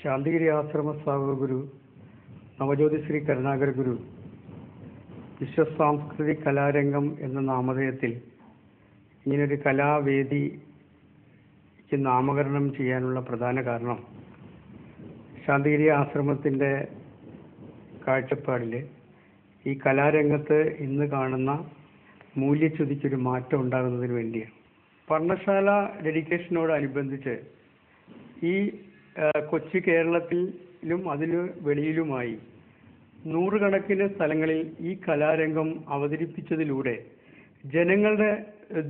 ശാന്തിഗിരി ആശ്രമ സ്ഥാപക ഗുരു നവജ്യോതി ശ്രീ കരുണാകര ഗുരു വിശ്വസാംസ്കൃതിക കലാരംഗം എന്ന നാമധേയത്തിൽ ഇങ്ങനൊരു കലാവേദിക്ക് നാമകരണം ചെയ്യാനുള്ള പ്രധാന കാരണം ശാന്തിഗിരി ആശ്രമത്തിൻ്റെ കാഴ്ചപ്പാടിൽ ഈ കലാരംഗത്ത് ഇന്ന് കാണുന്ന മൂല്യച്യുതിക്കൊരു മാറ്റം ഉണ്ടാകുന്നതിന് വേണ്ടിയാണ്. പർണശാല ഡെഡിക്കേഷനോടനുബന്ധിച്ച് ഈ കൊച്ചു കേരളത്തിലും അതിന് വെളിയിലുമായി നൂറുകണക്കിന് സ്ഥലങ്ങളിൽ ഈ കലാരംഗം അവതരിപ്പിച്ചതിലൂടെ ജനങ്ങളുടെ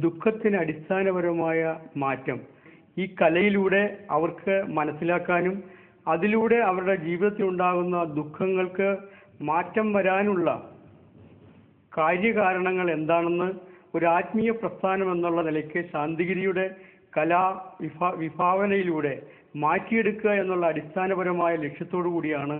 ദുഃഖത്തിന് അടിസ്ഥാനപരമായ മാറ്റം ഈ കലയിലൂടെ അവർക്ക് മനസ്സിലാക്കാനും അതിലൂടെ അവരുടെ ജീവിതത്തിലുണ്ടാകുന്ന ദുഃഖങ്ങൾക്ക് മാറ്റം വരാനുള്ള കാര്യകാരണങ്ങൾ എന്താണെന്ന് ഒരു ആത്മീയ പ്രസ്ഥാനം എന്നുള്ള നിലയ്ക്ക് ശാന്തിഗിരിയുടെ വിഭാവനയിലൂടെ മാറ്റിയെടുക്കുക എന്നുള്ള അടിസ്ഥാനപരമായ ലക്ഷ്യത്തോടു കൂടിയാണ്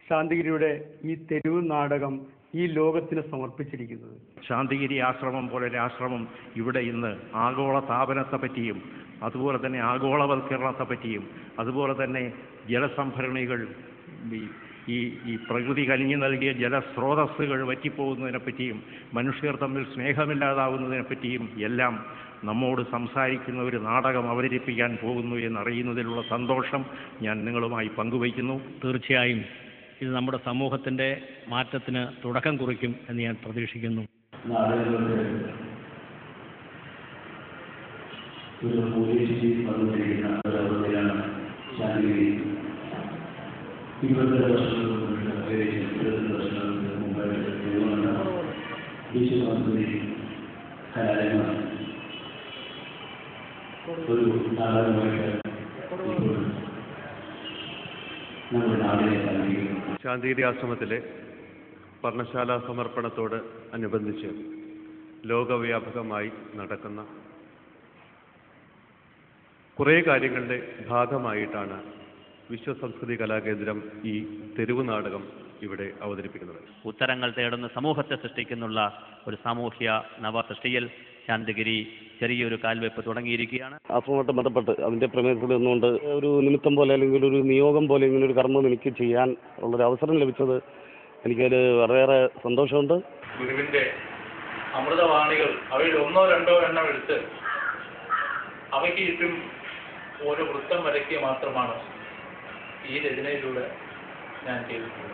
ശാന്തിഗിരിയുടെ ഈ തെരുവ് നാടകം ഈ ലോകത്തിന് സമർപ്പിച്ചിരിക്കുന്നത്. ശാന്തിഗിരി ആശ്രമം പോലൊരു ആശ്രമം ഇവിടെ ഇന്ന് ആഗോള താപനത്തെ പറ്റിയും അതുപോലെ തന്നെ ആഗോളവൽക്കരണത്തെ പറ്റിയും അതുപോലെ തന്നെ ജലസംഭരണികൾ ഈ പ്രകൃതി കനിഞ്ഞു നൽകിയ ജലസ്രോതസ്സുകൾ വറ്റിപ്പോകുന്നതിനെപ്പറ്റിയും മനുഷ്യർ തമ്മിൽ സ്നേഹമില്ലാതാവുന്നതിനെപ്പറ്റിയും എല്ലാം നമ്മോട് സംസാരിക്കുന്ന ഒരു നാടകം അവതരിപ്പിക്കാൻ പോകുന്നു എന്നറിയുന്നതിലുള്ള സന്തോഷം ഞാൻ നിങ്ങളുമായി പങ്കുവയ്ക്കുന്നു. തീർച്ചയായും ഇത് നമ്മുടെ സമൂഹത്തിൻ്റെ മാറ്റത്തിന് തുടക്കം കുറിക്കും എന്ന് ഞാൻ പ്രതീക്ഷിക്കുന്നു. ഒരു നാടകമായിട്ട് നമ്മുടെ നാടിനെ സമീപിക്കുന്നു. ശാന്തിഗിരി ആശ്രമത്തിലെ പർണശാല സമർപ്പണത്തോട് അനുബന്ധിച്ച് ലോകവ്യാപകമായി നടക്കുന്ന കുറേ കാര്യങ്ങളുടെ ഭാഗമായിട്ടാണ് വിശ്വസംസ്കൃതി കലാകേന്ദ്രം ഈ തെരുവ് നാടകം ഇവിടെ അവതരിപ്പിക്കുന്നത്. ഉത്തരങ്ങൾ തേടുന്ന സമൂഹത്തെ സൃഷ്ടിക്കുന്നുള്ള ഒരു സാമൂഹ്യ നവസൃഷ്ടിയിൽ ശാന്തിഗിരി ചെറിയൊരു കാൽവെപ്പ് തുടങ്ങിയിരിക്കുകയാണ്. ആശ്രമമായിട്ട് ബന്ധപ്പെട്ട് അതിൻ്റെ പ്രമേയത്തിൽ നിന്നുകൊണ്ട് ഒരു നിമിത്തം പോലെ അല്ലെങ്കിൽ ഒരു നിയോഗം പോലെ ഇങ്ങനെ ഒരു കർമ്മം എനിക്ക് ചെയ്യാൻ ഉള്ളൊരു അവസരം ലഭിച്ചത് എനിക്കതിൽ വളരെയേറെ സന്തോഷമുണ്ട്. ഗുരുവിൻ്റെ അമൃതവാണികൾ അവയിൽ ഒന്നോ രണ്ടോ എണ്ണം എടുത്ത് അവയ്ക്ക് ചുറ്റും ഓരോ വൃത്തം വരയ്ക്കുക മാത്രമാണ് ഈ രചനയിലൂടെ ഞാൻ ചെയ്തിട്ടുള്ളത്.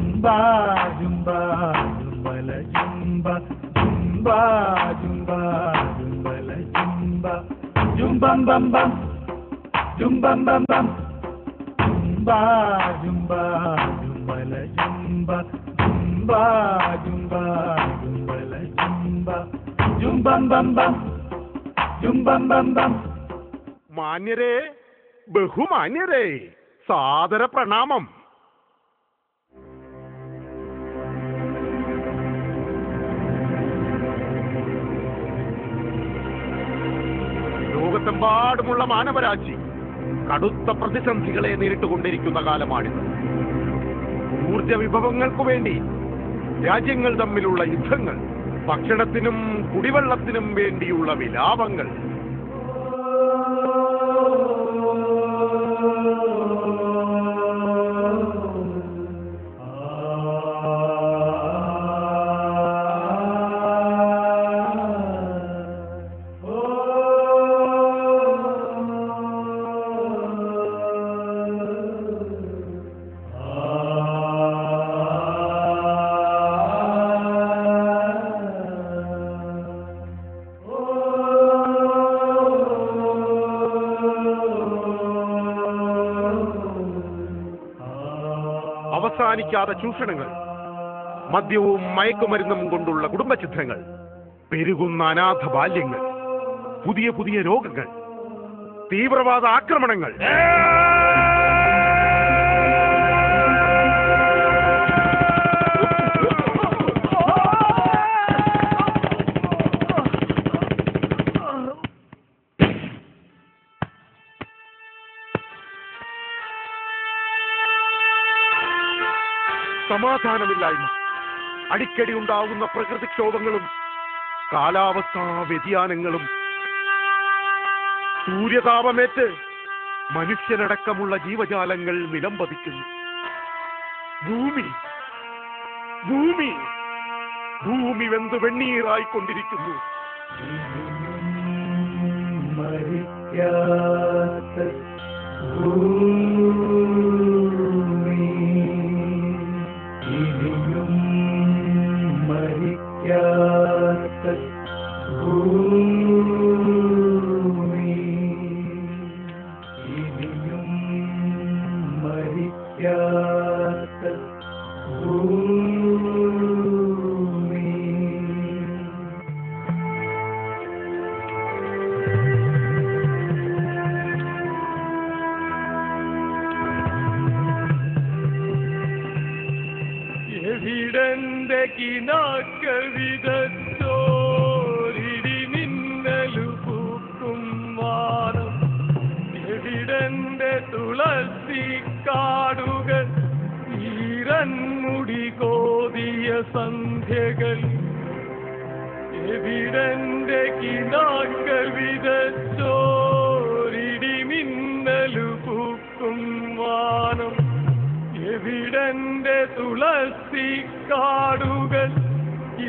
Jumba, jumba, jumbala, jumba. jumba, jumba, jumba, jumba la jumba, jumbam bam bam, jumbam bam bam, jumba, jumba, jumba la jumba, jumba, jumba, jumba la jumba, jumbam bam bam, jumbam bam bam. മാന്യരേ, ബഹുമാന്യരേ, സാദര പ്രണാമം. ലോകത്തെമ്പാടുമുള്ള മാനവരാശി കടുത്ത പ്രതിസന്ധികളെ നേരിട്ടുകൊണ്ടിരിക്കുന്ന കാലമാണിത്. ഊർജ വിഭവങ്ങൾക്കു വേണ്ടി രാജ്യങ്ങൾ തമ്മിലുള്ള യുദ്ധങ്ങൾ, ഭക്ഷണത്തിനും കുടിവെള്ളത്തിനും വേണ്ടിയുള്ള വിലാപങ്ങൾ, അവസാനിക്കാത്ത ചൂഷണങ്ങൾ, മദ്യവും മയക്കുമരുന്നും കൊണ്ടുള്ള കുടുംബചിത്രങ്ങൾ, പെരുകുന്ന അനാഥ ബാല്യങ്ങൾ, പുതിയ പുതിയ രോഗങ്ങൾ, തീവ്രവാദ ആക്രമണങ്ങൾ, സമാധാനമില്ലായ്മ, അടിക്കടി ഉണ്ടാകുന്ന പ്രകൃതിക്ഷോഭങ്ങളും കാലാവസ്ഥാ വ്യതിയാനങ്ങളും, സൂര്യതാപമേറ്റ് മനുഷ്യനടക്കമുള്ള ജീവജാലങ്ങൾ നിലംപതിക്കുന്നു. ഭൂമി ഭൂമി ഭൂമി വെന്ത് വെണ്ണീറായിക്കൊണ്ടിരിക്കുന്നു. എവിടന്റെ കിനാക്കൾ വിതച്ചോരിടി മിന്നലു പൂക്കും വാനം, എവിടന്റെ തുളസി കാടുകൾ, ഈരൻമുടി കോതിയ സന്ധ്യകൾ, എവിടന്റെ കിനാക്കൾ വിതച്ചോരിടി മിന്നലു പൂക്കും വാനം, എവിടന്റെ തുളസി കാടുകൾ,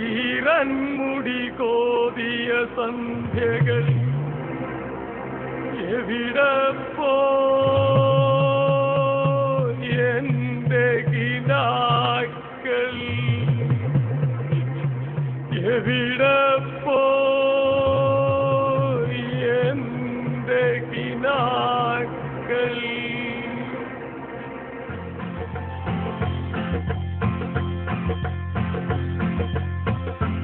ഈരൻമുടി കോതിയ സന്ധ്യകൾ, എവിടപ്പോ എന്റെ കിനാക്കൾ, എവിടപ്പോ എന്റെ കിനാക്കൾ.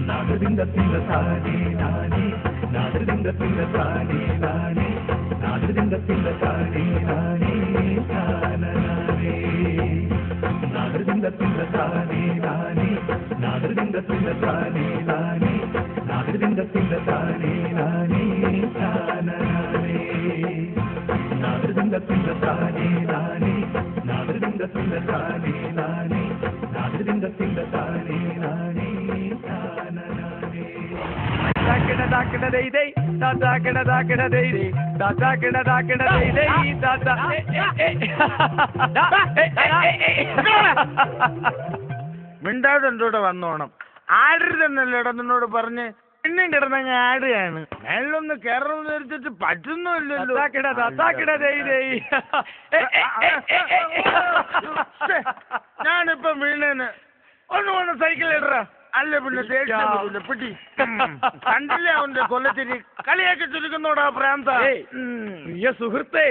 നാദൃദിന്ദ സിന്ദ താനേ നാനേ, നാദൃദിന്ദ സിന്ദ താനേ നാനേ, നാദൃദിന്ദ സിന്ദ താനേ നാനേ താനേ, നാദൃദിന്ദ സിന്ദ താനേ നാനേ, നാദൃദിന്ദ സിന്ദ താനേ നാനേ, നാദൃദിന്ദ സിന്ദ താനേ നാനേ താനേ, നാദൃദിന്ദ സിന്ദ താനേ നാനേ, നാദൃദിന്ദ സിന്ദ താനേ നാനേ, നാദൃദിന്ദ സിന്ദ താനേ നാനേ താനേ. Dakina day day, dakina day day, dakina day day, മിണ്ടാതെന്തോടെ വന്നോണം. ആടരുതെന്നല്ലേടാ നിന്നോട് പറഞ്ഞ്. പിന്നെയും കിടന്നങ്ങ് ആടുകയാണ്. മേലൊന്ന് കയറണം ധരിച്ചിട്ട് പറ്റുന്നില്ലല്ലോ. ഞാനിപ്പം വീണേന് ഒന്ന് സൈക്കിൾ ഇടറാ. അല്ല പിന്നെ ദേഷ്യം പിടി കണ്ടില്ലേ അവന്റെ കൊല്ലത്തിരി കളിയാക്കി ചുരുക്കുന്നോടാ പ്രാന്ത. പ്രിയ സുഹൃത്തെ,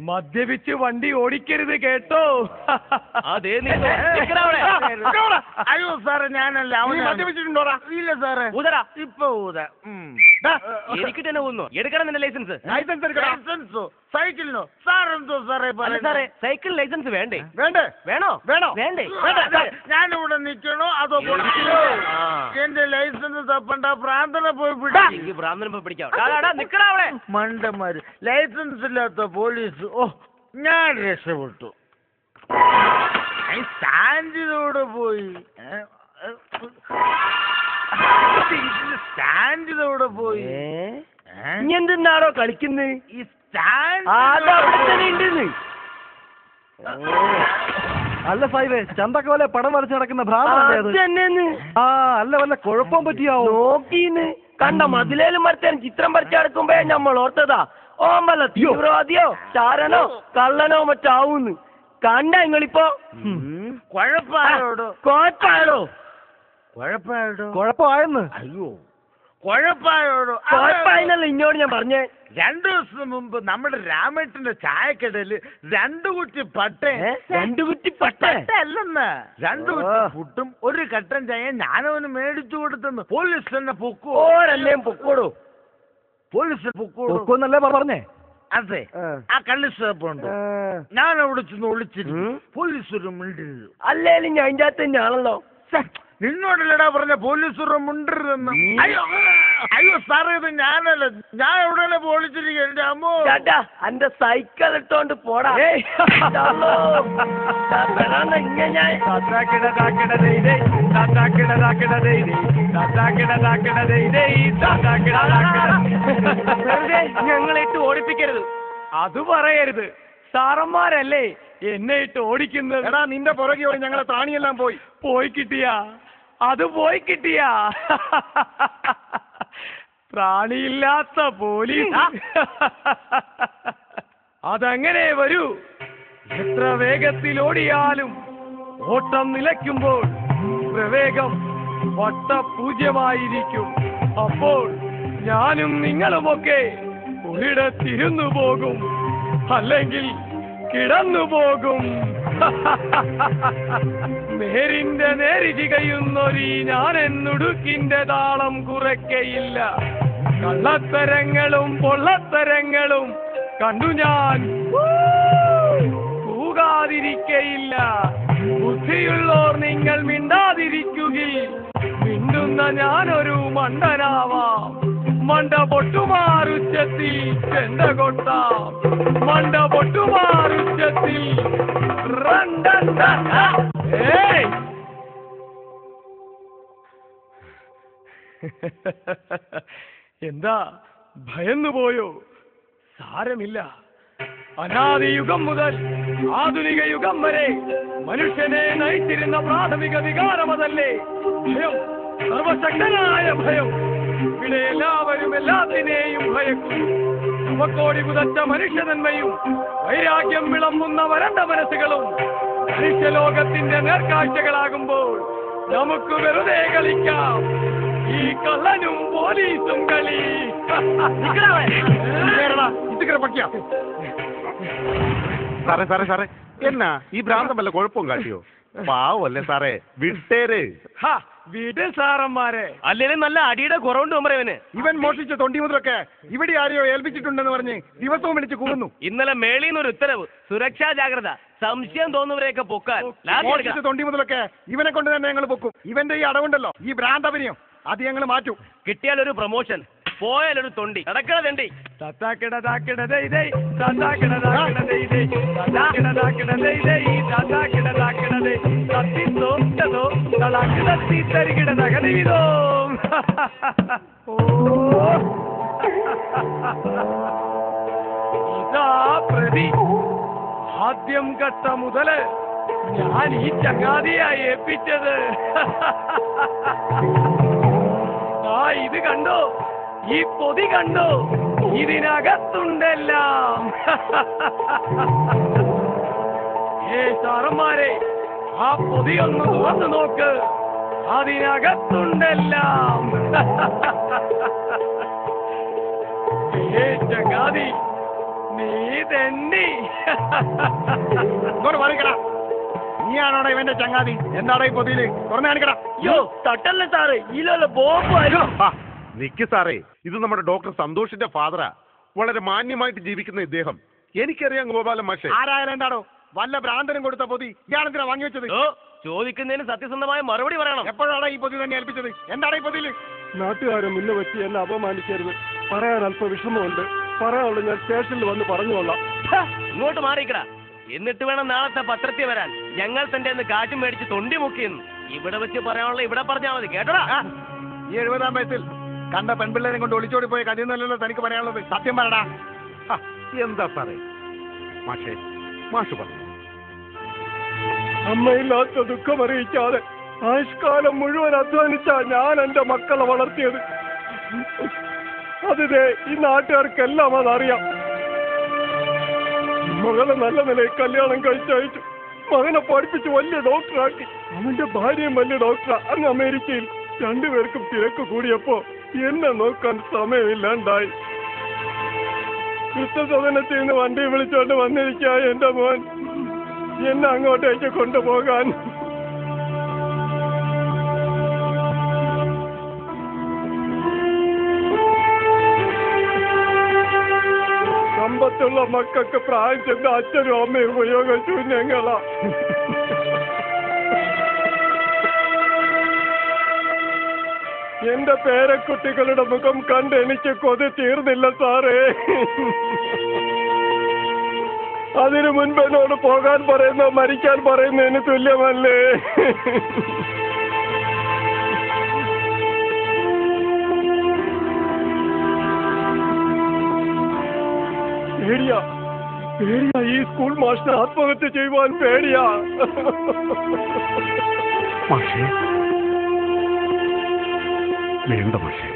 മദ്യപിച്ച് വണ്ടി ഓടിക്കരുത് കേട്ടോ. അയ്യോ സാറേ ഞാനല്ല, അവൻ മദ്യപിച്ചിട്ടുണ്ടോടാ? ഇല്ല സാറേ. ഊതടാ. ഇപ്പൊ ഊത. എനിക്ക് തന്നെ ഊന്നു. എടുക്കണം നിന്റെ ലൈസൻസ്. ലൈസൻസോ സൈക്കിളിനോ? സാറെന്തോ സാറേ സാറേ സൈക്കിൾ ലൈസൻസ് വേണ്ടേ? വേണ്ടേ? വേണോ? വേണോ? വേണ്ടേ? ഞാനിവിടെ നിൽക്കണോ അതോ എന്റെ ലൈസൻസ് തപ്പണ്ട, പ്രാന്തനെ പോയി പിടിക്കും. ഭ്രാന്തനെ പോയി പിടിക്കാം. നിക്കടാ അവിടെ. മണ്ടന്മാര്, ലൈസൻസ് ഇല്ലാത്ത പോലീസ്. ഓ, ഞാൻ രക്ഷപ്പെട്ടു. സ്റ്റാൻഡിലൂടെ പോയി, സ്റ്റാൻഡിലൂടെ പോയി. നീ എന്തിനാണോ കളിക്കുന്നത്? ഈ സ്റ്റാൻഡ് അല്ല സാഹിബേ, ചന്തൊക്കെ വല്ല പടം വരച്ച് നടക്കുന്ന ഭ്രാന്തല്ലേ? ആ അല്ല, വല്ല കുഴപ്പം പറ്റിയാവോ? നോക്കീന്ന് കണ്ട മതിലേലും വരച്ചാൻ ചിത്രം വരച്ച് നടക്കുമ്പോ നമ്മൾ ഓർത്തതാ ഓമല്ല തീവ്രവാദിയോ ചാരനോ കള്ളനോ മറ്റാവൂന്ന്. കണ്ട നിങ്ങളിപ്പോ കുഴപ്പമായോടോ? കുഴപ്പമായോ? കുഴപ്പമായെന്ന്? അയ്യോ കുഴപ്പമായോടോ? കുഴപ്പമായെന്നല്ല ഇന്നോട് ഞാൻ പറഞ്ഞേ. 2 ദിവസം മുമ്പ് നമ്മുടെ രാമേട്ടന്റെ ചായക്കടയില് 2 കുറ്റി പട്ടേ. 2 കുറ്റി പട്ട അല്ലെന്ന്, 2 കുറ്റി പുട്ടും 1 കട്ടൻ ചായ ഞാനവന് മേടിച്ചു കൊടുത്തെന്ന്. പോലീസ് തന്നെ പൊക്കോ? ഓരല്ലേ പൊക്കോടോ. പോലീസ് പൊക്കോന്നല്ലേ പറഞ്ഞേ? അതെ, ആ കള്ളി സ്റ്റേപ്പുണ്ട്. ഞാൻ അവിടെ ചെന്ന് ഒളിച്ചിരുന്നു. പോലീസ് ഒരു മിണ്ടില്ല. അല്ലേലും ഞാൻ അതിൻ്റെ അകത്ത് തന്നെയാണല്ലോ. നിന്നോടല്ലടാ പറഞ്ഞ പോലീസ് ഒരു മിണ്ടരുതെന്ന്. അയ്യോ അയ്യോ സാറേ, ഇത് ഞാനല്ല, ഞാൻ എവിടെയല്ലേ പോളിച്ചിരിക്കുക. എന്റെ അമ്മോ ചേട്ടാ, എന്റെ സൈക്കിൾ ഇട്ടോണ്ട് പോടാ. ഞങ്ങളിട്ട് ഓടിപ്പിക്കരുത്. അത് പറയരുത്. സാറന്മാരല്ലേ എന്നെ ഇട്ട് ഓടിക്കുന്നത്. എടാ, നിന്റെ പുറകെ ഞങ്ങളെ ത്രാണിയെല്ലാം പോയി കിട്ടിയാ? അത് പോയി കിട്ടിയാ? പ്രാണിയില്ലാത്ത പോലീസ് അതങ്ങനെ വരൂ. എത്ര വേഗത്തിൽ ഓടിയാലും ഓട്ടം നിലയ്ക്കുമ്പോൾ പ്രവേഗം വട്ടപൂജ്യമായിരിക്കും. അപ്പോൾ ഞാനും നിങ്ങളുമൊക്കെ ഒരിടത്തിരുന്നു പോകും, അല്ലെങ്കിൽ കിടന്നു പോകും. നേരിന്റെ നേരിചി കയ്യുന്നൊരീ ഞാൻ എന്നുടുക്കിന്റെ താളം കുറയ്ക്കയില്ല. കള്ളത്തരങ്ങളും പൊള്ളത്തരങ്ങളും കണ്ടു ഞാൻ കൂകാതിരിക്കയില്ല. ബുദ്ധിയുള്ളോർ നിങ്ങൾ മിണ്ടാതിരിക്കുകിൽ മിണ്ടുന്ന ഞാനൊരു മണ്ടനാവാം. മണ്ട പൊട്ടുമാറുച്ചത്തിൽ ചെണ്ട കൊട്ടാം. മണ്ട പൊട്ടുമാറുച്ചത്തിൽ എന്താ ഭയന്നു പോയോ? സാരമില്ല. അനാദിയുഗം മുതൽ ആധുനിക യുഗം വരെ മനുഷ്യനെ നയിച്ചിരുന്ന പ്രാഥമിക വികാരമതല്ലേ ഭയം, സർവശക്തനായ ഭയം. ഇവിടെ എല്ലാവരും എല്ലാത്തിനെയും ഭയക്കുന്നു. ചുവക്കോടി പുതച്ച മനുഷ്യനന്മയും വൈരാഗ്യം വിളമ്പുന്ന വരണ്ട മനസ്സുകളും മനുഷ്യലോകത്തിന്റെ നേർക്കാഴ്ചകളാകുമ്പോൾ നമുക്ക് വെറുതെ കളിക്കാം ഈ കള്ളനും പോലീസും കളി. സാറേ എന്നാ ഈ ഭ്രാന്തം വല്ല കുഴപ്പവും കാട്ടിയോ? പാവല്ലേ സാറേ, വിട്ടേര്. വീട് സാറന്മാരെ, അല്ലേലും നല്ല അടിയുടെ കുറവുണ്ട് ഉമ്മരവന്. ഇവൻ മോഷിച്ച തൊണ്ടി മുതലൊക്കെ ഇവിടെ ആരെയോ ഏൽപ്പിച്ചിട്ടുണ്ടെന്ന് പറഞ്ഞ് ദിവസവും വിളിച്ച് കൂടുന്നു. ഇന്നലെ മേളിന്നൊരു ഉത്തരവ്, സുരക്ഷാ ജാഗ്രത, സംശയം തോന്നുന്നവരെയൊക്കെ പൊക്കാൻ. മോഷിച്ച തൊണ്ടി മുതലൊക്കെ ഇവനെ കൊണ്ട് തന്നെ ഞങ്ങൾ പൊക്കും. ഇവന്റെ ഈ അടവുണ്ടല്ലോ, ഈ ഭ്രാന്തപരിയം, അത് ഞങ്ങൾ മാറ്റും. കിട്ടിയാലൊരു പ്രൊമോഷൻ, പോയാലൊരു തൊണ്ടി. നടക്കണ തെണ്ടി. ഇതാ പ്രതി. ആദ്യം ഘട്ട മുതല് ഞാൻ ഈ ചങ്ങാതിയായി ഏൽപ്പിച്ചത്. ആ ഇത് കണ്ടോ, ഈ പൊതി കണ്ടോ, ഇതിനകത്തുണ്ടെല്ലാം. സാറന്മാരെ, ആ പൊതി ഒന്ന് തുറന്നു നോക്ക്. അതിനകത്തുണ്ടെല്ലാം. ചങ്ങാതി നീ തെണ്ടി. നീയാണോടാ ഇവന്റെ ചങ്ങാതി? എന്താടാ ഈ പൊതിയില്? തുറന്നു കാണിക്കടാ. യോ തട്ടല്ലേ സാറ്, ഇതിലുള്ള ബോംബ്. നിക്ക് സാറേ, ഇത് നമ്മുടെ ഡോക്ടർ സന്തോഷിന്റെ ഫാദറാ. വളരെ മാന്യമായിട്ട് ജീവിക്കുന്ന ഇദ്ദേഹം. എനിക്കറിയാം ഗോപാലൻ മാഷെ. ആരായാലും എന്താടോ വല്ല ഭ്രാന്തനും കൊടുത്ത പൊതി ഇയാളെന്തിനാ വാങ്ങി വെച്ചത്? ചോദിക്കുന്നതിന് സത്യസന്ധമായ മറുപടി പറയണം. എപ്പോഴാണ് ഈ പൊതി തന്നെ ഏൽപ്പിച്ചത്? എന്താണ് ഈ പൊതിയില്? നാട്ടുകാരെ മുന്നേ വെച്ച് എന്നെ അപമാനിക്കരുത്. പറയാൻ അല്പം വിഷമമുണ്ട്. പറയാനുള്ള ഞാൻ സ്റ്റേഷനിൽ വന്ന് പറഞ്ഞോളാം. ഇങ്ങോട്ട് മാറിക്കടാ. എന്നിട്ട് വേണം നാളത്തെ പത്രത്തിൽ വരാൻ. ഞങ്ങൾ തന്റെ കാറ്റും മേടിച്ച് തൊണ്ടി മുക്കിയെന്ന്. ഇവിടെ വെച്ച് പറയാനുള്ള ഇവിടെ പറഞ്ഞാൽ മതി, കേട്ടോടാ. ഈ 70-ാം വയസ്സിൽ കണ്ട പെൺപിള്ളേരെ കൊണ്ട് ഒളിച്ചോടി പോയ കഥയൊന്നുമല്ലല്ലോ തനിക്ക് പറയാനുള്ളത്. സത്യം പറയടാ. എന്താ സാറേ മാഷേ, മാഷ് പറഞ്ഞു. അമ്മയില്ലാത്ത ദുഃഖം അറിയിക്കാതെ ആയുഷ്കാലം മുഴുവൻ അധ്വാനിച്ചാ ഞാൻ എന്റെ മക്കളെ വളർത്തിയത്. അതിതേ ഈ നാട്ടുകാർക്കെല്ലാം അതറിയാം. മകളെ നല്ല നിലയിൽ കല്യാണം കഴിച്ചയച്ചു. മകനെ പഠിപ്പിച്ച് വലിയ ഡോക്ടറാക്കി. അവന്റെ ഭാര്യയും വലിയ ഡോക്ടറാ അങ്ങ് അമേരിക്കയിൽ. രണ്ടുപേർക്കും തിരക്ക് കൂടിയപ്പോ എന്നെ നോക്കാൻ സമയമില്ലാണ്ടായി. വൃദ്ധസദനത്തിൽ നിന്ന് വണ്ടി വിളിച്ചോണ്ട് വന്നിരിക്കുക എന്റെ മോൻ. എന്നെ അങ്ങോട്ടേക്ക് കൊണ്ടുപോകാൻ. സമ്പത്തുള്ള മക്കൾക്ക് പ്രായം ചെന്ന അച്ഛനും അമ്മയും ഉപയോഗശൂന്യങ്ങളാ. എന്റെ പേരക്കുട്ടികളുടെ മുഖം കണ്ട് എനിക്ക് കൊതി തീർന്നില്ല സാറേ. അതിനു മുൻപ് എന്നോട് പോകാൻ പറയുന്ന മരിക്കാൻ പറയുന്നതിന് തുല്യമല്ലേ? പേടിയാ, പേടിയാ. ഈ സ്കൂൾ മാസ്റ്റർ ആത്മഹത്യ ചെയ്യുവാൻ പേടിയാ. വേണ്ട മാഷേ.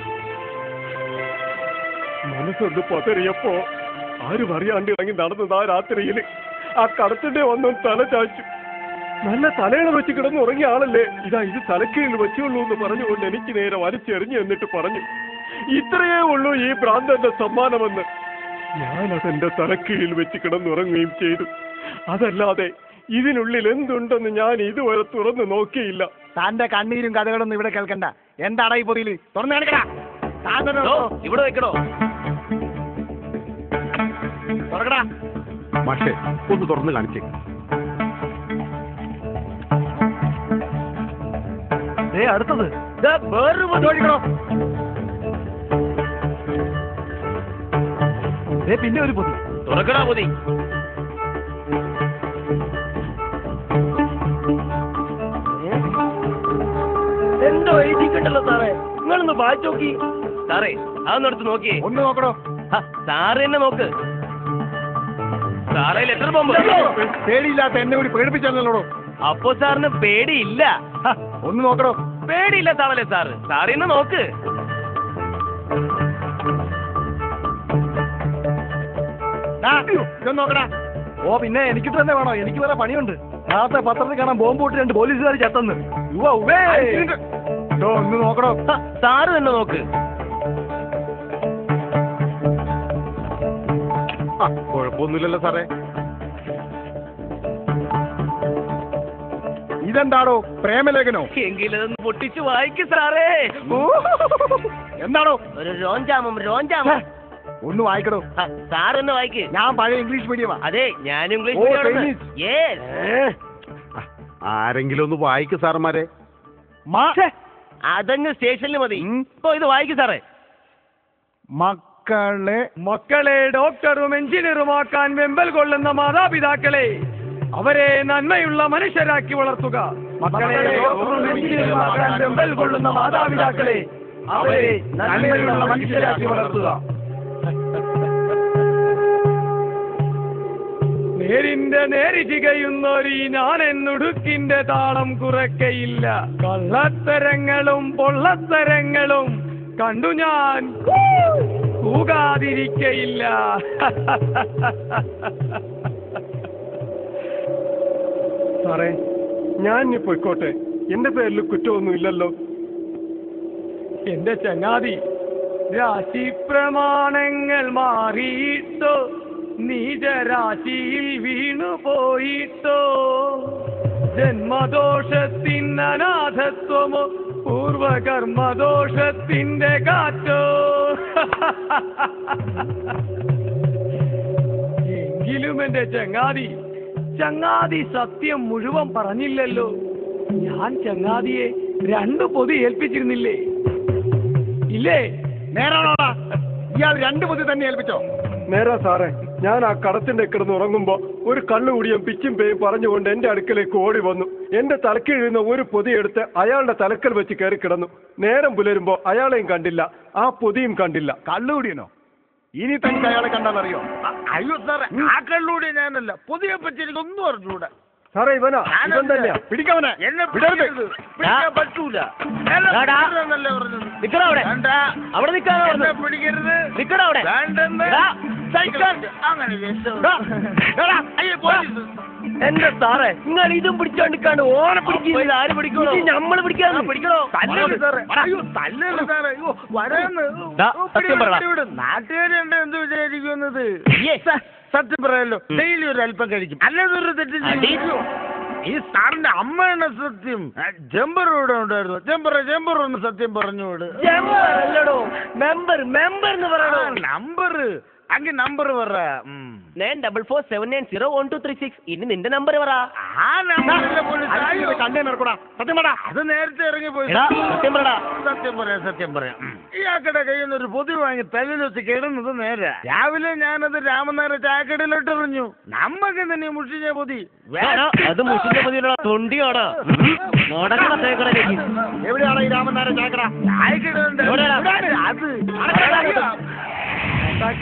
മനസ്സൊന്ന് പതറിയപ്പോ ആരും അറിയാണ്ട് ഇറങ്ങി നടന്നത് ആ രാത്രിയില്. ആ കടത്തിന്റെ വന്നും തല ചാച്ചു. നല്ല തലയിണ വെച്ച് കിടന്ന് ഉറങ്ങിയ ആളല്ലേ. ഇത് തലക്കീഴിൽ വെച്ചുള്ളൂ എന്ന് പറഞ്ഞുകൊണ്ട് എനിക്ക് നേരെ വലിച്ചെറിഞ്ഞു എന്നിട്ട് പറഞ്ഞു, ഇത്രയേ ഉള്ളൂ ഈ ഭ്രാന്തന്റെ സമ്മാനമെന്ന്. ഞാനതെന്റെ തലക്കീഴിൽ വെച്ച് കിടന്നുറങ്ങുകയും ചെയ്തു. അതല്ലാതെ ഇതിനുള്ളിൽ എന്തുണ്ടെന്ന് ഞാൻ ഇതുവരെ തുറന്നു നോക്കിയില്ല. തന്റെ കണ്ണീരും കഥകളൊന്നും ഇവിടെ കേൾക്കണ്ട. എന്താടാ ഈ പൊതിയില്? തുറന്നു കാണിക്കടാ. ഇവിടെ വെക്കണോ? തുറക്കടാ. മാഷേ ഒന്ന് തുറന്നു കാണിച്ചേ. അടുത്തത് വേറൊരു പൊതി ഒഴിക്കണോ? പിന്നെ ഒരു പൊതി. തുറക്കടാ പൊതി. എന്തോ എഴുതിക്കണ്ടല്ലോ സാറേ. നിങ്ങളൊന്ന് വായിച്ചു നോക്കി. സാറേ അതൊന്നെടുത്ത് നോക്കിയേ. ഒന്ന് നോക്കണോ? സാറ് തന്നെ നോക്ക്. സാറേ ലെറ്റർ ബോംബ്. പേടിയില്ലാത്ത എന്നെ കൂടി പേടിപ്പിച്ചല്ലോ. അപ്പോ സാറിന് പേടിയില്ല. ഒന്ന് നോക്കണോ? പേടിയില്ലാത്താണല്ലേ സാറ്. സാറ് തന്നെ നോക്ക്. നോക്കടാ. ഓ പിന്നെ എനിക്ക് തന്നെ വേണോ? എനിക്ക് വേറെ പണിയുണ്ട്. നാളത്തെ പത്രത്തിൽ കാണാൻ ബോംബ് പൊട്ടി 2 പോലീസുകാർ ചത്തെന്ന്. ഒന്ന് നോക്കണോ? സാറ് തന്നെ നോക്ക്. കുഴപ്പമൊന്നുമില്ലല്ലോ സാറേ. ഇതെന്താണോ? പ്രേമലേഖനോ? എങ്കിലതൊന്ന് പൊട്ടിച്ച് വായിക്ക് സാറേ. എന്താണോ? ഒരു രോഞ്ചാമം. ഒന്ന് വായിക്കണോ? സാർ തന്നെ വായിക്ക്. ഞാൻ പഴയ ഇംഗ്ലീഷ് മീഡിയമാ. അതെ ഞാൻ ഇംഗ്ലീഷ് മീഡിയം. ആരെങ്കിലും ഒന്ന് വായിക്ക് സാറന്മാരെ. അതങ്ങ് സ്റ്റേഷനിൽ മതി. ഇപ്പൊ ഇത് വായിക്ക് സാറേ. മക്കളെ ഡോക്ടറും എഞ്ചിനീയറുമാക്കാൻ വെമ്പൽ കൊള്ളുന്ന മാതാപിതാക്കളെ അവരെ നന്മയുള്ള മനുഷ്യരാക്കി വളർത്തുക. മക്കളെ ഡോക്ടറും എഞ്ചിനീയറുമാക്കാൻ വെമ്പൽ കൊള്ളുന്ന മാതാപിതാക്കളെ അവരെ നന്മയുള്ള മനുഷ്യരാക്കി വളർത്തുക. നേരിന്റെ നേരി തികയുന്നൊരീ ഞാൻ എന്നുടുക്കിന്റെ താളം കുറയ്ക്കയില്ല. കള്ളത്തരങ്ങളും പൊള്ളത്തരങ്ങളും കണ്ടു ഞാൻ കൂകാതിരിക്കയില്ല. സാറേ ഞാൻ ഇനി പോയിക്കോട്ടെ. എന്റെ പേരിൽ കുറ്റമൊന്നും ഇല്ലല്ലോ. എന്റെ ചങ്ങാതി, രാശി പ്രമാണങ്ങൾ മാറിയിട്ടോ, നീചരാശിയിൽ വീണു പോയിട്ടോ, ജന്മദോഷത്തിന് അനാഥത്വമോ പൂർവകർമ്മദോഷത്തിന്റെ കാറ്റോ. എങ്കിലും എന്റെ ചങ്ങാതി സത്യം മുഴുവൻ പറഞ്ഞില്ലല്ലോ. ഞാൻ ചങ്ങാതിയെ 2 പൊതി ഏൽപ്പിച്ചിരുന്നില്ലേ? ഇല്ലേ? നേരാണോടാ? ഇയാൾ 2 പൊതി തന്നെ ഏൽപ്പിച്ചോ? നേരാ സാറേ. ഞാൻ ആ കടത്തിന്റെ കിടന്ന് ഉറങ്ങുമ്പോ ഒരു കള്ളുകൂടിയും പിച്ചും പേയും പറഞ്ഞുകൊണ്ട് എന്റെ അടുക്കലേക്ക് ഓടി വന്നു. എന്റെ തലക്കീഴുന്ന ഒരു പൊതി എടുത്ത് അയാളുടെ തലക്കൽ വെച്ച് കയറി കിടന്നു. നേരം പുലരുമ്പോ അയാളെയും കണ്ടില്ല, ആ പൊതിയും കണ്ടില്ല. കള്ളുകൂടിയനോ? ഇനി തനിക്ക് അയാളെ കണ്ടാലറിയോ? അയ്യോ സാറേ, ആ കള്ളുകൂടി ഞാനല്ല. പൊതിയെ പറ്റി എനിക്കൊന്നും അറിഞ്ഞൂടാ സാറേ. ഇവൻ തന്നെയാ. പിടിക്കവനെ. എന്നെ പിടിക്കാൻ പറ്റൂല. അവിടെ നിൽക്കാനോ? പിടിക്കരുത്. നിക്കടാ അവിടെ. അങ്ങനെ എന്റെ സാറേ, നിങ്ങൾ ഇതും പിടിച്ചോണ്ടിക്കാണ്ട് ഓനെ പിടിക്കില്ല. ആര് പിടിക്കണോ? നമ്മള് പിടിക്കാതെ പിടിക്കണോ? നാട്ടുകാരുണ്ട് എന്ത് വിചാരിക്കുന്നത്? സത്യം പറയാലോ, ഡെയിലി ഒരു അല്പം കഴിക്കും, അല്ലാതൊരു തെറ്റ് ചെയ്യും. ഈ സാറിന്റെ അമ്മയാണ് സത്യം. ജമ്പർ ഇവിടെ ഉണ്ടായിരുന്നു. ജമ്പർ ഒന്ന് സത്യം പറഞ്ഞോട്. മെമ്പർ എന്ന് പറയണോ? നമ്പർ അങ്ങ് നമ്പർ പറ. 9447901236. ഇനി നിന്റെ നമ്പർ പറ. ആ നമ്പർ സത്യം പറ. അത് നേരത്തെ ഇറങ്ങിപ്പോയി. സത്യം പറയാം. ഇയാക്കടെ കയ്യിൽ നിന്ന് ഒരു പൊതി വാങ്ങി തലയിൽ വെച്ച് കിടന്നത് നേരെ. രാവിലെ ഞാനത് രാമനായർ ചായക്കടയിലോട്ട് എറിഞ്ഞു. നമ്മക്ക് തന്നെ മുഷിഞ്ഞ പൊതി. അത് മുഷിഞ്ഞ പൊതിയുടെ തൊണ്ടിയാണോ? എവിടെയാണ് ഈ രാമനായർ ചായക്കട? ചായക്കട അത്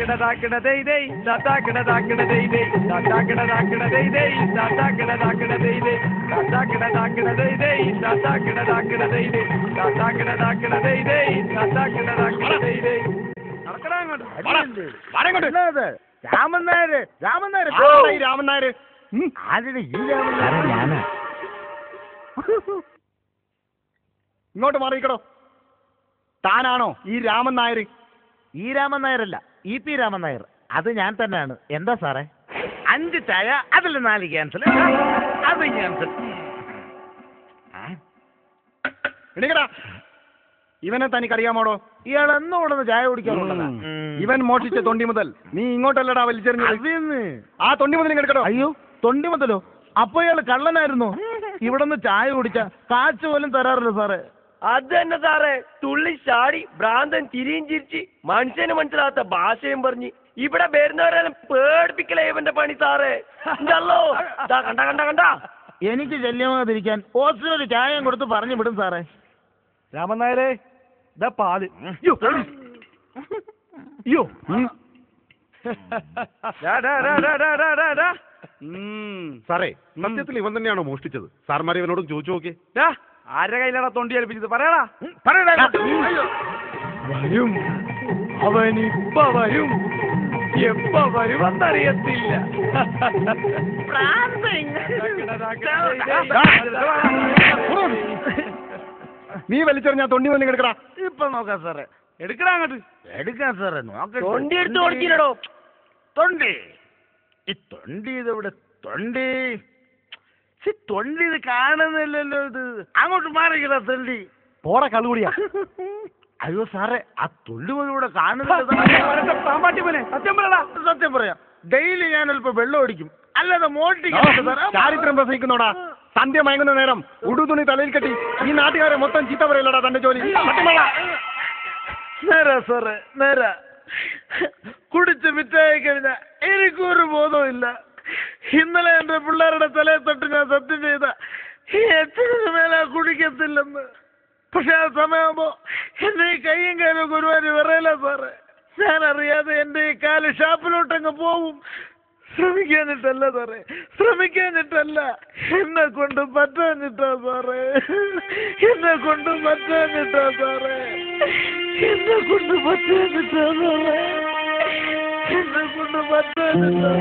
രാമനായര് ഇങ്ങോട്ട് മാറിയിക്കടോ. താനാണോ ഈ രാമൻ നായർ? ഈ രാമൻ നായരല്ല, EP രാമൻ നായർ. അത് ഞാൻ തന്നെയാണ്. എന്താ സാറേ? 5 ചായ, അതിൽ 4 ക്യാൻസൽ. അത് ക്യാൻസൽ. എണീക്കടാ. ഇവനെ തനിക്കറിയാമോടോ? ഇയാൾ എന്നോടൊന്ന് ചായ കുടിക്കാറുണ്ടല്ലോ. ഇവൻ മോഷിച്ച തൊണ്ടി മുതൽ നീ ഇങ്ങോട്ടല്ലടാ വലിച്ചെറിഞ്ഞത്. ആ തൊണ്ടി മുതൽ ഇങ്ങെടുക്കടോ. അയ്യോ, തൊണ്ടി മുതലോ? അപ്പൊ ഇയാൾ കള്ളനായിരുന്നു. ഇവിടെ നിന്ന് ചായ കുടിച്ച കാശ് പോലും തരാറില്ല സാറേ. അത് തന്നെ സാറേ. തുള്ളി ചാടി ഭ്രാന്തൻ ചിരിയും ചിരിച്ച് മനുഷ്യന് മനസ്സിലാത്ത ഭാഷയും പറഞ്ഞ് ഇവിടെ വരുന്നവരെല്ലാം പേടിപ്പിക്കലേ ഇവന്റെ പണി സാറേ. കണ്ട എനിക്ക് ശല്യമാകാതിരിക്കാൻ ഓസിനൊരു ചായം കൊടുത്ത് പറഞ്ഞു വിടും സാറേ. രാമൻ നായരെ, ഇതാ പാല്. സാറേ, സത്യത്തിൽ ഇവൻ തന്നെയാണോ മോഷ്ടിച്ചത്? സാർമാരെ ഇവനോട് ചോദിച്ചു നോക്കി. ആരുടെ കയ്യിലാണോ തൊണ്ടി ഏൽപ്പിച്ചത്? പറയടാ. വരും, അവൻ ഇപ്പ വരും. എപ്പ വരുമെന്നറിയത്തില്ല. നീ വലിച്ചെറിഞ്ഞ തൊണ്ടി വന്ന് എടുക്കടാ. ഇപ്പൊ നോക്കാം സാറേ. എടുക്കടാ അങ്ങോട്ട്. എടുക്കാം സാറേ. നോക്കാം. തൊണ്ടി എടുത്ത് കൊടുക്കില്ലടോ. തൊണ്ടി ഈ തൊണ്ടി ഇതെവിടെ? തൊണ്ടി ഇത് കാണുന്നില്ലല്ലോ. ഇത് അങ്ങോട്ട് മാറിക്കടാ തൊണ്ടി. പോടാ കള്ളുകൂടിയാ. അയ്യോ സാറേ, ആ തൊണ്ടി പോലും ഇവിടെ കാണുന്നില്ല. സത്യം പറയാം, ഡെയിലി ഞാൻ അല്പം വെള്ളം അടിക്കും, അല്ലാതെ ചാരിത്രം പ്രസംഗിക്കുന്നോടാ. സന്ധ്യ മയങ്ങുന്ന നേരം ഉടുതുണി തലയിൽ കെട്ടി ഈ നാട്ടുകാരെ മൊത്തം ചീത്ത പറയല്ലടാ തന്റെ ജോലി. നേരാ സാറേ, നേരാ. കുടിച്ച് മിറ്റായി കഴിഞ്ഞ എനിക്കൊരു ബോധമില്ല. ഇന്നലെ എന്റെ പിള്ളേരുടെ തലയെ തൊട്ട് ഞാൻ സത്യം ചെയ്ത ഈ അച്ഛന് മേലെ കുടിക്കത്തില്ലെന്ന്. പക്ഷെ ആ സമയമാകുമ്പോ എന്റെ ഈ കയ്യും കാലും ഒരുപാട് വിറയില്ല സാറേ. ഞാൻ അറിയാതെ എന്റെ ഈ കാല് ഷാപ്പിലോട്ടങ്ങ് പോവും. ശ്രമിക്കാഞ്ഞിട്ടല്ല സാറേ, ശ്രമിക്കാഞ്ഞിട്ടല്ല, എന്നെ കൊണ്ട് പറ്റാഞ്ഞിട്ടാ സാറേ. എന്നെ കൊണ്ട് പറ്റാഞ്ഞിട്ടാ സാറേ. എന്നെ കൊണ്ട് പറ്റാഞ്ഞിട്ടാ സാറേ. എന്നെ കൊണ്ട് പറ്റാഞ്ഞിട്ടാ.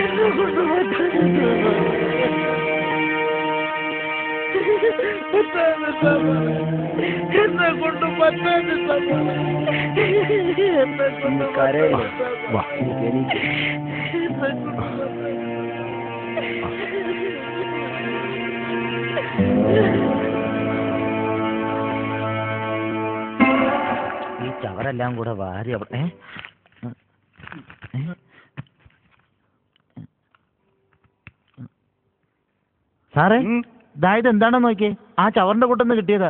എന്നെ കൊണ്ട് പറ്റാഞ്ഞിട്ടാ സാറേ. എന്നെ കൊണ്ട് പറ്റാനില്ല ഈ ചവറെല്ലാം കൂടെ വാരി അവിടെ സാറേ ഇതായത് എന്താണെന്ന് നോക്കിയേ, ആ ചവറിന്റെ കൂട്ടന്ന് കിട്ടിയതാ.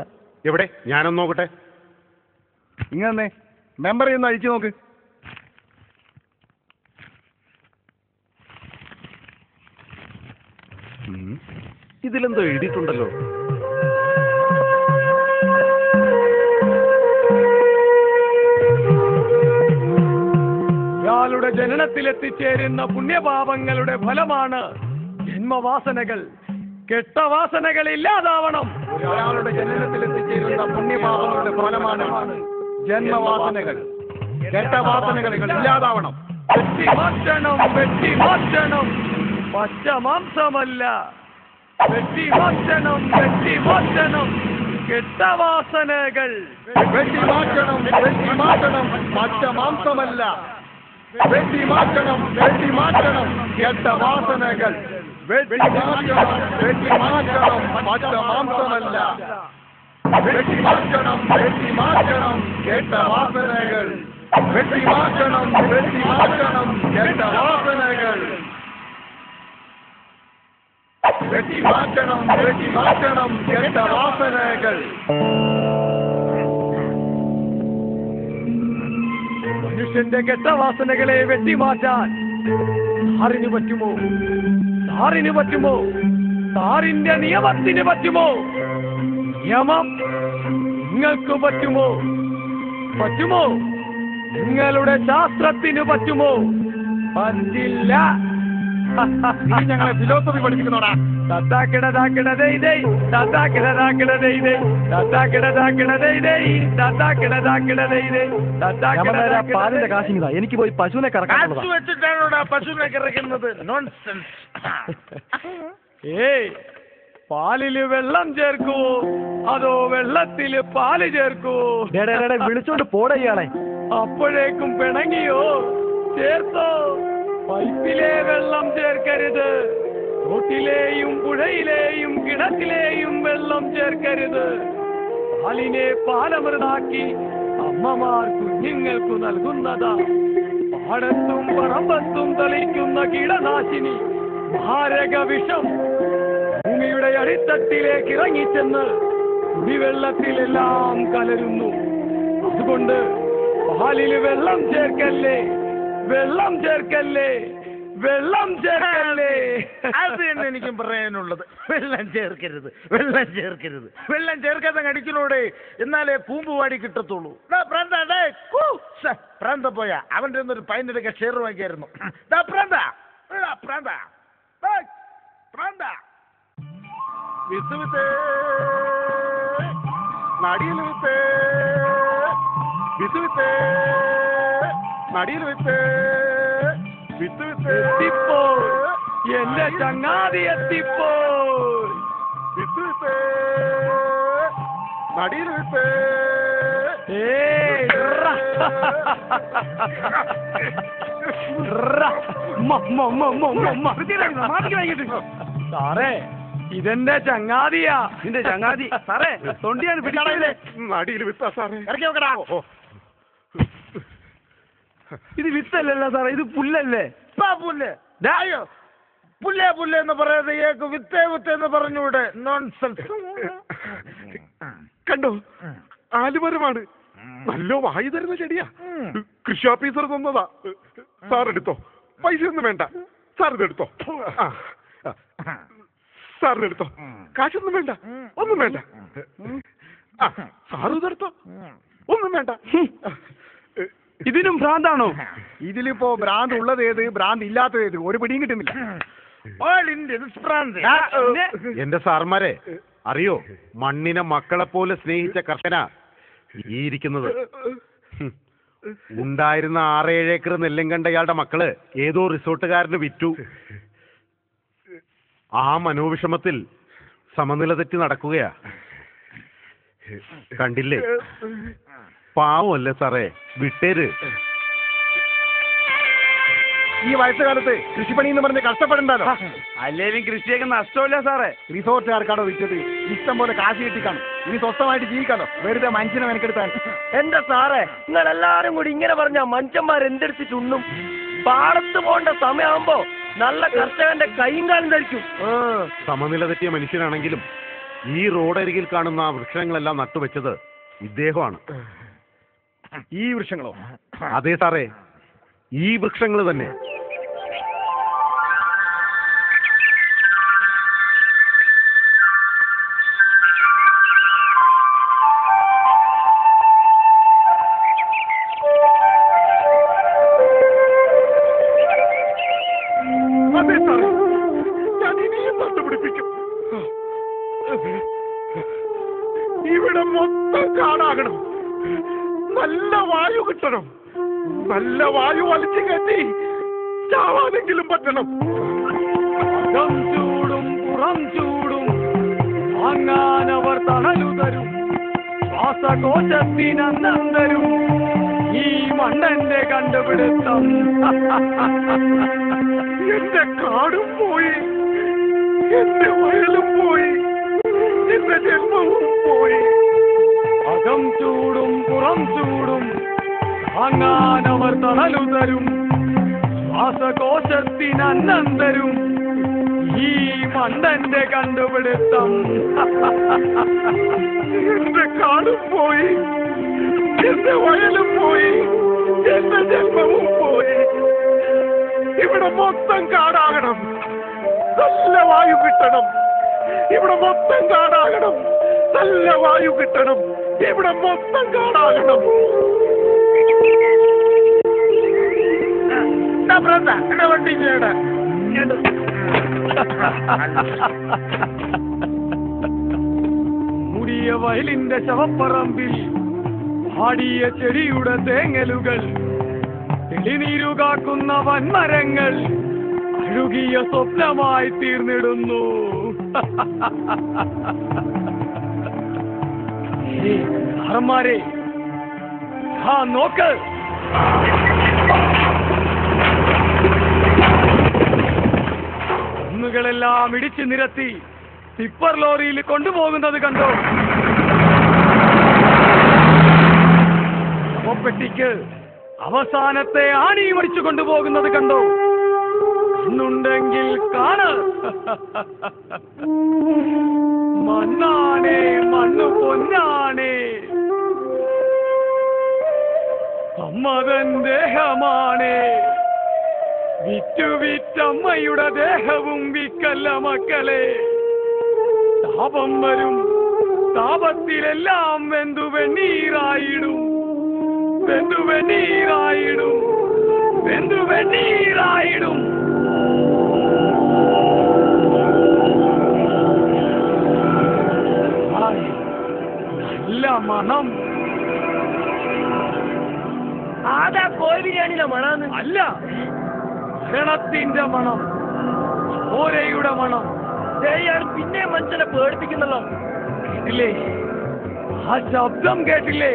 എവിടെ? ഞാനൊന്ന് നോക്കട്ടെ. ഇങ്ങനെ മെമ്പർ ഒന്ന് അഴിച്ചു നോക്ക്. ഇതിലെന്തോ എഴുതിയിട്ടുണ്ടല്ലോ. ഇയാളുടെ ജനനത്തിലെത്തിച്ചേരുന്ന പുണ്യപാപങ്ങളുടെ ഫലമാണ് ജന്മവാസനകൾ. കെട്ടവാസനകൾ ഇല്ലാതാവണം. ഒരാളുടെ ജനനത്തിലെത്തിച്ചേരുന്ന പുണ്യപാപങ്ങളുടെ ഫലമാണ് ജന്മവാസനകൾ. കെട്ടവാസനകൾ ഇല്ലാതാവണം. വെട്ടിമാറ്റണം, വെട്ടിമാറ്റണം. പച്ച മാംസമല്ല. വെട്ടിമാറ്റണം, വെട്ടിമാറ്റണം. കെട്ടവാസനകൾ. വെട്ടിമാറ്റണം, വെട്ടിമാറ്റണം. പച്ച മാംസമല്ല. വെട്ടിമാറ്റണം, വെട്ടിമാറ്റണം. കെട്ടവാസനകൾ. വെട്ടിമാറ്റണം, വെട്ടിമാറ്റണം. പച്ച മാംസമല്ല. വെട്ടിമാറ്റണം, വെട്ടിമാറ്റണം. കെട്ടവാസനകൾ. വെട്ടിമാറ്റണം, വെട്ടിമാറ്റണം. കെട്ടവാസനകൾ. വെട്ടിമാറ്റണം, വെട്ടിമാറ്റണം. കെട്ടവാസനകൾ. മനുഷ്യന്റെ കെട്ടവാസനകളെ വെട്ടിമാറ്റാൻ സാറിന് പറ്റുമോ? സാറിന് പറ്റുമോ? സാറിന്റെ നിയമത്തിന് പറ്റുമോ? നിയമം നിങ്ങൾക്ക് പറ്റുമോ? പറ്റുമോ? നിങ്ങളുടെ ശാസ്ത്രത്തിന് പറ്റുമോ? പറ്റില്ല. നീ ഞങ്ങളെ ഫിലോസഫി പഠിപ്പിക്കുന്നോടാ. പാലിന്റെ കാശിങ്ങതാ, എനിക്ക് പോയി പശുവിനെ കറക്കാൻ വെച്ചിട്ടാണോടാ പശുവിനെ കറക്കുന്നത്? നോൺസെൻസ്. ഏയ്, പാലില് വെള്ളം ചേർക്കുവോ അതോ വെള്ളത്തില് പാല് ചേർക്കുവോ? വിളിച്ചോണ്ട് പോടെ ഇയാളെ. അപ്പോഴേക്കും പിണങ്ങിയോ? ചേർത്തോ? പൈപ്പിലെ വെള്ളം ചേർക്കരുത്. തോട്ടിലെയും പുഴയിലെയും കിണറ്റിലെയും വെള്ളം ചേർക്കരുത്. പാലിനെ പാലമൃതാക്കി അമ്മമാർ കുഞ്ഞുങ്ങൾക്കു നൽകുന്നതാ. പാടത്തും പറമ്പത്തും തളിക്കുന്ന കീടനാശിനി മാരക വിഷം ഭൂമിയുടെ അടിത്തട്ടിലേക്ക് ഇറങ്ങിച്ചെന്ന് കുടിവെള്ളത്തിലെല്ലാം കലരുന്നു. അതുകൊണ്ട് പാലില് വെള്ളം ചേർക്കല്ലേ, വെള്ളം ചേർക്കല്ലേ, വെള്ളം ചേർക്കല്ലേ. അത് തന്നെ എനിക്കും പറയാനുള്ളത്. വെള്ളം ചേർക്കരുത്, വെള്ളം ചേർക്കരുത്. വെള്ളം ചേർക്കാതെ കടിക്കണോടെ, എന്നാലേ പൂമ്പുവാടി കിട്ടത്തുള്ളൂ. പ്രാന്ത പോയാ അവന്റെ ഒന്നൊരു പൈനൊക്കെ ഷെയർ വാങ്ങിയായിരുന്നു. വിസുവിത്തേ നടിയിൽ വിത്തേ, വിസുവിത്തേ നടിയിൽ വിത്തേ, എത്തിപ്പോ എന്റെ ചങ്ങാതി എത്തിപ്പോ. വിത്തുവിത്തേ നടിയിൽ വിത്തേ. സാറേ, ഇതെന്റെ ചങ്ങാതിയാ. നിന്റെ ചങ്ങാതി സാറേ തൊണ്ടിയാണ് പിടിക്കാണേ. നടിയിൽ വിത്താ സാറേ. ഇറക്കി നോക്കടാ. ഇത് വിത്തല്ലല്ലോ സാറേ, ഇത് പുല്ലല്ലേ? പുല്ല്. അയ്യോ, പുല്ലേ പുല്ലേ എന്ന് പറയാതെ ഏക്ക് വിത്തേ വിത്തേ എന്ന് പറഞ്ഞൂടെ? നോൺസെൻസ്. കണ്ടോ, ആലുമരമാണ്. നല്ല വായു തരുന്ന ചെടിയാ. കൃഷി ഓഫീസർ തന്നതാ. സാർ എടുത്തോ, പൈസ ഒന്നും വേണ്ട. സാർ ഇതെടുത്തോ. സാറിനെടുത്തോ, കാശൊന്നും വേണ്ട, ഒന്നും വേണ്ട. സാർ ഇതെടുത്തോ, ഒന്നും വേണ്ട. ഇതിനും ഭ്രാന്താണോ? ഇതിലിപ്പോ ഭ്രാന്ത് ഉള്ളത് ഏത്, ഭ്രാന്ത് ഇല്ലാത്തത് ഏത്? ഒരു പിടിയും കിട്ടുന്നില്ല. എന്റെ സാർമാരെ അറിയോ, മണ്ണിനെ മക്കളെ പോലെ സ്നേഹിച്ച കർഷകനാ ഈ ഇരിക്കുന്നത്. ഉണ്ടായിരുന്ന 6-7 ഏക്കർ നെല്ലും കണ്ട ഇയാളുടെ മക്കള് ഏതോ റിസോർട്ടുകാരന് വിറ്റു. ആ മനോവിഷമത്തിൽ സമനില തെറ്റി നടക്കുകയാ. കണ്ടില്ലേ, പാവമല്ലേ സാറേ, വിട്ടേര്. ഈ വയസ്സുകാലത്ത് കൃഷിപ്പണി എന്ന് പറഞ്ഞ് കഷ്ടപ്പെടണ്ടല്ലോ. അല്ലേലും കൃഷിയൊക്കെ നഷ്ടമില്ല സാറേ. റിസോർട്ടുകാർക്കാണോ വിറ്റത്? ഇഷ്ടം പോലെ കാശ് കിട്ടിക്കാണും. ഇനി സ്വസ്ഥമായിട്ട് ജീവിക്കാലോ, വെറുതെ മനുഷ്യനെ മെനക്കെടുത്താൻ. എന്റെ സാറേ, നിങ്ങളെല്ലാരും കൂടി ഇങ്ങനെ പറഞ്ഞ മനുഷ്യന്മാർ എന്തെടുത്ത് ചുണ്ണും. പാടത്ത് പോകേണ്ട സമയമാകുമ്പോ നല്ല കർഷകന്റെ കൈയും കാലും ധരിക്കും. സമനില തെറ്റിയ മനുഷ്യനാണെങ്കിലും ഈ റോഡരികിൽ കാണുന്ന ആ വൃക്ഷങ്ങളെല്ലാം നട്ടുവെച്ചത് ഇദ്ദേഹമാണ്. ഈ വൃക്ഷങ്ങളോ? അതെ സാറേ, ഈ വൃക്ഷങ്ങൾ തന്നെ. അതെ സാറേ, ഞാൻ ഇനിയും നട്ടുപിടിപ്പിക്കും. ഇവിടെ മൊത്തം കാടാകണം. നല്ല വായു കിട്ടണം. നല്ല വായു വലിച്ചു കയറ്റി ചാവാനെങ്കിലും പറ്റണം. അകം ചൂടും പുറം ചൂടും വാങ്ങാനവർ തണലു തരും. ശ്വാസകോശത്തിനന്നം തരും ഈ മണ്ണന്റെ കണ്ടുപിടുത്തം. എന്റെ കാടും പോയി, എന്റെ വയലും പോയി, എന്റെ ജന്മവും പോയി. അകം ചൂടും പുറം ചൂടും വാങ്ങാനവർ തണലു തരും. ശ്വാസകോശത്തിനന്നം തരും ഈ മണ്ണന്റെ കണ്ടുപിടുത്തം. എന്റെ കാടും പോയി, എന്റെ വയലും പോയി, എന്റെ ജന്മവും പോയി. ഇവിടെ മൊത്തം കാടാകണം. നല്ല വായു കിട്ടണം. ഇവിടെ മൊത്തം കാടാകണം. നല്ല വായു കിട്ടണം. ഇവിടെ മൊത്തം കാടാകണം. വണ്ടി ചെയ്യണ മുടിയ വയലിന്റെ ശവപ്പറമ്പിൽ പാടിയ ചെടിയുടെ തേങ്ങലുകൾ, തെളിനീരു കാക്കുന്ന വൻമരങ്ങൾ അഴുകിയ സ്വപ്നമായി തീർന്നിടുന്നു. സാറന്മാരെ, ആ നോക്ക്, കുന്നുകളെല്ലാം ഇടിച്ചു നിരത്തി ടിപ്പർ ലോറിയിൽ കൊണ്ടുപോകുന്നത് കണ്ടോ? ശവപ്പെട്ടിക്ക് അവസാനത്തെ ആണിയും അടിച്ചു കൊണ്ടുപോകുന്നത് കണ്ടോ? ഇന്നുണ്ടെങ്കിൽ കാണ്. മണ്ണാണേ, മണ്ണു പൊന്നാണേ, അമ്മതൻ ദേഹമാണേ. വിറ്റമ്മയുടെ ദേഹവും വിക്കല്ല മക്കളെ. താപം വരും, താപത്തിലെല്ലാം വെന്തു വെണ്ണീറായിടും, വെന്തു വെണ്ണീറായിടും, വെന്തു വെണ്ണീറായിടും. നല്ല മണം. ആടാ കോഴി ബിരിയാണിയിലെ മണാന്ന്? അല്ല, മരണത്തിന്റെ മണം, ചോരയുടെ മണം. ദയാൾ പിന്നെ മനുഷ്യനെ പേടിപ്പിക്കുന്നല്ലോ. കേട്ടില്ലേ? ആ ശബ്ദം കേട്ടില്ലേ?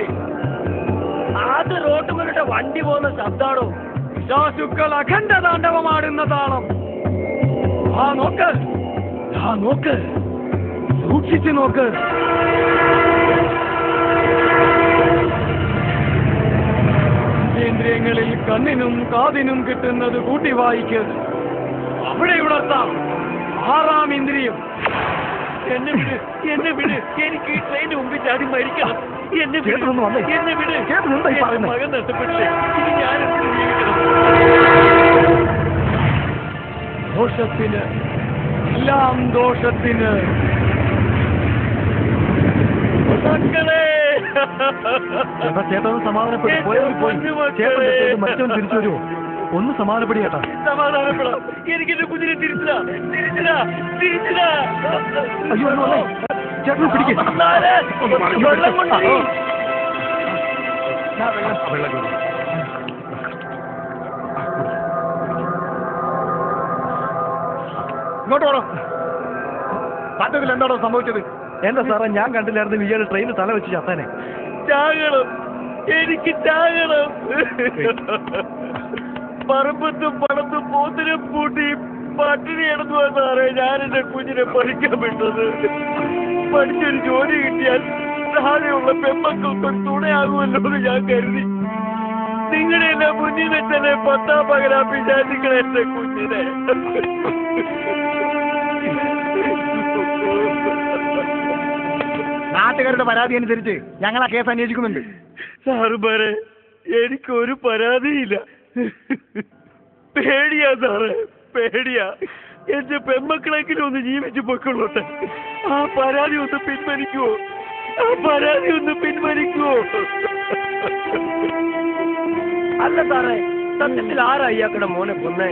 അത് റോട്ടുമുന്നിട്ട് വണ്ടി പോകുന്ന ശബ്ദാണോ? പിശാചുക്കൾ അഖണ്ഡ താണ്ഡവമാടുന്ന താളം. ആ നോക്ക്, ആ നോക്ക്, സൂക്ഷിച്ചു നോക്ക്. ഇന്ദ്രിയങ്ങളിൽ കണ്ണിനും കാതിനും കിട്ടുന്നത് കൂട്ടി വായിക്ക്. അവിടെ ഉണർത്താം ആറാം ഇന്ദ്രിയം. എന്നെ വിട്, എന്നെ വിട്. എനിക്ക് ട്രെയിനിന് മുമ്പിൽ ചാടി മരിക്കണം. എന്നെ വിട്, എന്നെ വിട്. മകൻ നഷ്ടപ്പെട്ടില്ലേ? ഇനി ഞാനെന്ത് ജീവിക്കണം? ദോഷത്തിന്, എല്ലാം ദോഷത്തിന്. മക്കളെ, ചേട്ടാ സമാധാനപ്പെടും. മറ്റവൻ തിരിച്ചു വരുമോ? ഒന്ന് സമാധാനപ്പെടി ചേട്ടാ. സമാധാനപ്പെടാം. എനിക്കെന്റെ കുഞ്ഞിനെ തിരിച്ചില്ല, തിരിച്ചില്ല, തിരിച്ചില്ല. അയ്യോ ചേട്ടനെ പിടിക്കും. വെള്ളം കൊണ്ടുപോയി. ഇങ്ങോട്ട് വേണം. സത്യത്തിൽ എന്താണോ സംഭവിച്ചത്? എന്താ സാറേ, ഞാൻ കണ്ടില്ലായിരുന്നു ഇയാൾ ട്രെയിനിൽ തല വെച്ച് ചത്താനെ. ചാകണം, എനിക്ക് ചാകണം. പറമ്പത്തും പണത്തും പോത്തിനെ പൂട്ടി പട്ടിണി കിടന്നു സാറേ ഞാൻ എന്റെ കുഞ്ഞിനെ പഠിക്കാൻ വിട്ടത്. പഠിച്ചൊരു ജോലി കിട്ടിയാൽ താഴെയുള്ള പെമ്മക്കൾക്ക് തുണയാകുമല്ലോ എന്ന് ഞാൻ കരുതി. നിങ്ങളുടെ എല്ലാം മുന്നിൽ വെച്ചല്ലേ 10-ാം പകരാപ്പിച്ചാൽ നിങ്ങൾ എന്റെ കുഞ്ഞിനെ. നാട്ടുകാരുടെ പരാതി അനുസരിച്ച് ഞങ്ങൾ ആ കേസ് അന്വേഷിക്കുന്നുണ്ട്. സാറുമാരെ, എനിക്കൊരു പരാതിയില്ല. പേടിയാ സാറേ, പേടിയാ. എന്റെ പെമ്മക്കളെങ്കിലും ഒന്ന് ജീവിച്ചു പൊക്കൊള്ളട്ടെ. ആ പരാതി ഒന്ന് പിൻവലിക്കുവോ? ആ പരാതി ഒന്ന് പിൻവലിക്കുവോ? അല്ല സാറേ, സത്യത്തിൽ ആരാ ഇയാക്കടെ മോനെ കൊന്നേ?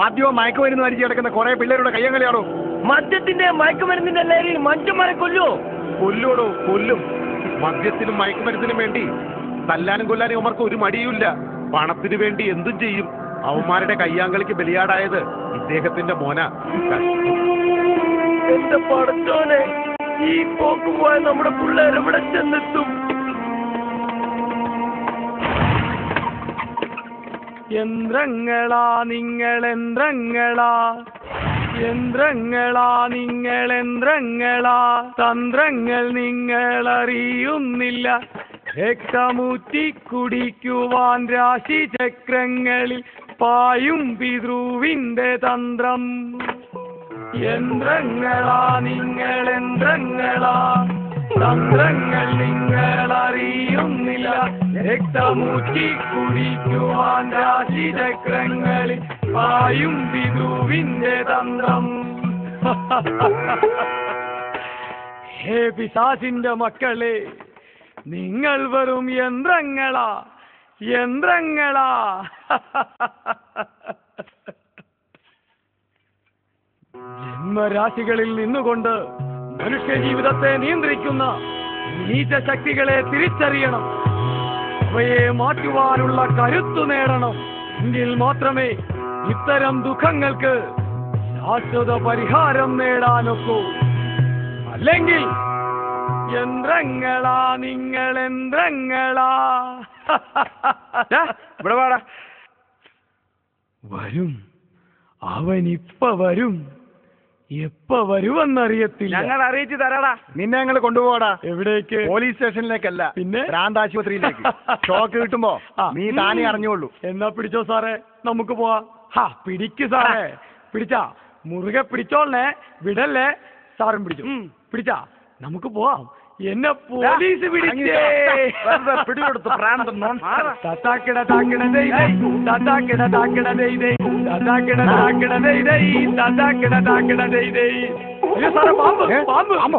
മദ്യവും മയക്കുമരുന്ന് അരിച്ചു കിടക്കുന്ന കുറെ പിള്ളേരുടെ കയ്യങ്ങളിയാണോ? മദ്യത്തിന്റെ മയക്കുമരുന്നിന്റെ ലഹരിയിൽ മനുഷ്യന്മാരെ കൊല്ലുവോ? കൊല്ലുവോടോ, കൊല്ലും. മദ്യത്തിനും മയക്കുമരുന്നിനും വേണ്ടി തല്ലാനും കൊല്ലാനും അവർക്ക് ഒരു മടിയുമില്ല. പണത്തിന് വേണ്ടി എന്തും ചെയ്യും. അവന്മാരുടെ കയ്യാങ്കളിക്ക് ബലിയാടായത് ഇദ്ദേഹത്തിന്റെ മോന. എന്റെ പടച്ചോനെ, ഈ പോക്ക് പോയ നമ്മുടെ പിള്ളേർ എവിടെ ചെന്നെത്തും? യന്ത്രങ്ങളാ നിങ്ങൾ യന്ത്രങ്ങളാ, യന്ത്രങ്ങളാ നിങ്ങൾ യന്ത്രങ്ങളാ, തന്ത്രങ്ങൾ നിങ്ങൾ അറിയുന്നില്ല. രക്തമൂറ്റി കുടിക്കുവാൻ രാശിചക്രങ്ങളിൽ പായും പിതൃവിന്റെ തന്ത്രം. യന്ത്രങ്ങളാ നിങ്ങൾ യന്ത്രങ്ങളാ, തന്ത്രങ്ങൾ നിങ്ങൾ അറിയുന്നില്ല. രക്തമൂറ്റി കുടിക്കുവാൻ രാശിചക്രങ്ങളിൽ പായും പിതൃവിന്റെ തന്ത്രം. ഹേ പിശാചിന്റെ മക്കളെ, നിങ്ങൾ വെറും യന്ത്രങ്ങളാ, യന്ത്രങ്ങളാ. ജന്മരാശികളിൽ നിന്നുകൊണ്ട് മനുഷ്യ ജീവിതത്തെ നിയന്ത്രിക്കുന്ന നീച ശക്തികളെ തിരിച്ചറിയണം. അവയെ മാറ്റുവാനുള്ള കരുത്തു നേടണം. എങ്കിൽ മാത്രമേ ഇത്തരം ദുഃഖങ്ങൾക്ക് ശാശ്വത പരിഹാരം നേടാനൊക്കൂ. അല്ലെങ്കിൽ യന്ത്രങ്ങളാ നിങ്ങൾ യന്ത്രങ്ങളാ. ഇവിടെ വാടാ. വരും, അവൻ ഇപ്പ വരും. എപ്പ വരുമെന്നറിയത്തില്ല. ഞങ്ങൾ അറിയിച്ചു തരാടാ. നിന്നെ ഞങ്ങൾ കൊണ്ടുപോടാ. എവിടേക്ക്? പോലീസ് സ്റ്റേഷനിലേക്കല്ല, പിന്നെ ഭ്രാന്താശുപത്രിയിലേക്ക്. ഷോക്ക് കിട്ടുമ്പോ നീ താനേ അറിഞ്ഞോളൂ. എന്നാ പിടിച്ചോ സാറേ, നമുക്ക് പോവാം. ഹാ, പിടിക്ക് സാറേ, പിടിച്ചാ മുറുകെ പിടിച്ചോളേ, വിടല്ലേ. സാറും പിടിച്ചു. പിടിച്ചാ നമുക്ക് പോവാം. എന്നെ പോലീസ് പിടിച്ചേ. പിടികൊടുത്തു പ്രാന്തം. തത്താക്കിട താക്കിട ദൈതൈ, തത്താക്കിട താക്കിട ദൈതൈ, തത്താക്കിട താക്കിട ദൈതൈ, തത്താക്കിട താക്കിട ദൈതൈ. അയ്യോ സാറേ, പാമ്പ്, പാമ്പ്.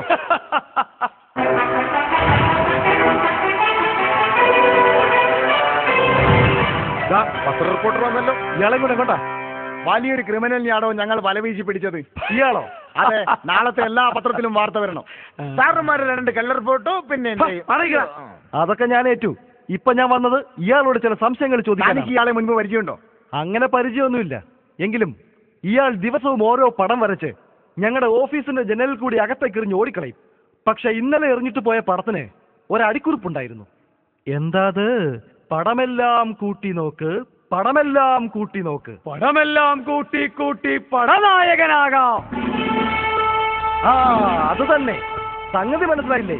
പത്ര റിപ്പോർട്ടർ വന്നല്ലോ. ഇയാളെ കൂടെ കൊണ്ടാ. വലിയൊരു ക്രിമിനലിനെയാണോ ഞങ്ങൾ വലവീശി പിടിച്ചത്? ഇയാളോ? അതെ, നാളത്തെ എല്ലാ പത്രത്തിലും വാർത്ത വരണം. സാറന്മാരുടെ 2 കള്ള റിപ്പോർട്ടോ പിന്നെ അതൊക്കെ ഞാൻ ഏറ്റു. ഇപ്പൊ ഞാൻ വന്നത് ഇയാളോട് ചില സംശയങ്ങൾ ചോദിക്കാൻ. എനിക്ക് ഇയാളെ മുൻപ് പരിചയമുണ്ടോ? അങ്ങനെ പരിചയമൊന്നുമില്ല. എങ്കിലും ഇയാൾ ദിവസവും ഓരോ പടം വരച്ച് ഞങ്ങളുടെ ഓഫീസിന്റെ ജനലിൽ കൂടി അകത്തേക്ക് എറിഞ്ഞ് ഓടിക്കളയും. പക്ഷെ ഇന്നലെ എറിഞ്ഞിട്ട് പോയ പടത്തിന് ഒരടിക്കുറിപ്പുണ്ടായിരുന്നു. എന്താ അത്? പടമെല്ലാം കൂട്ടി നോക്ക്, പടമെല്ലാം കൂട്ടി നോക്ക്, പടമെല്ലാം കൂട്ടി കൂട്ടി പടനായകനാകാം. ആ, അത് തന്നെ. സംഗതി മനസ്സിലായില്ലേ?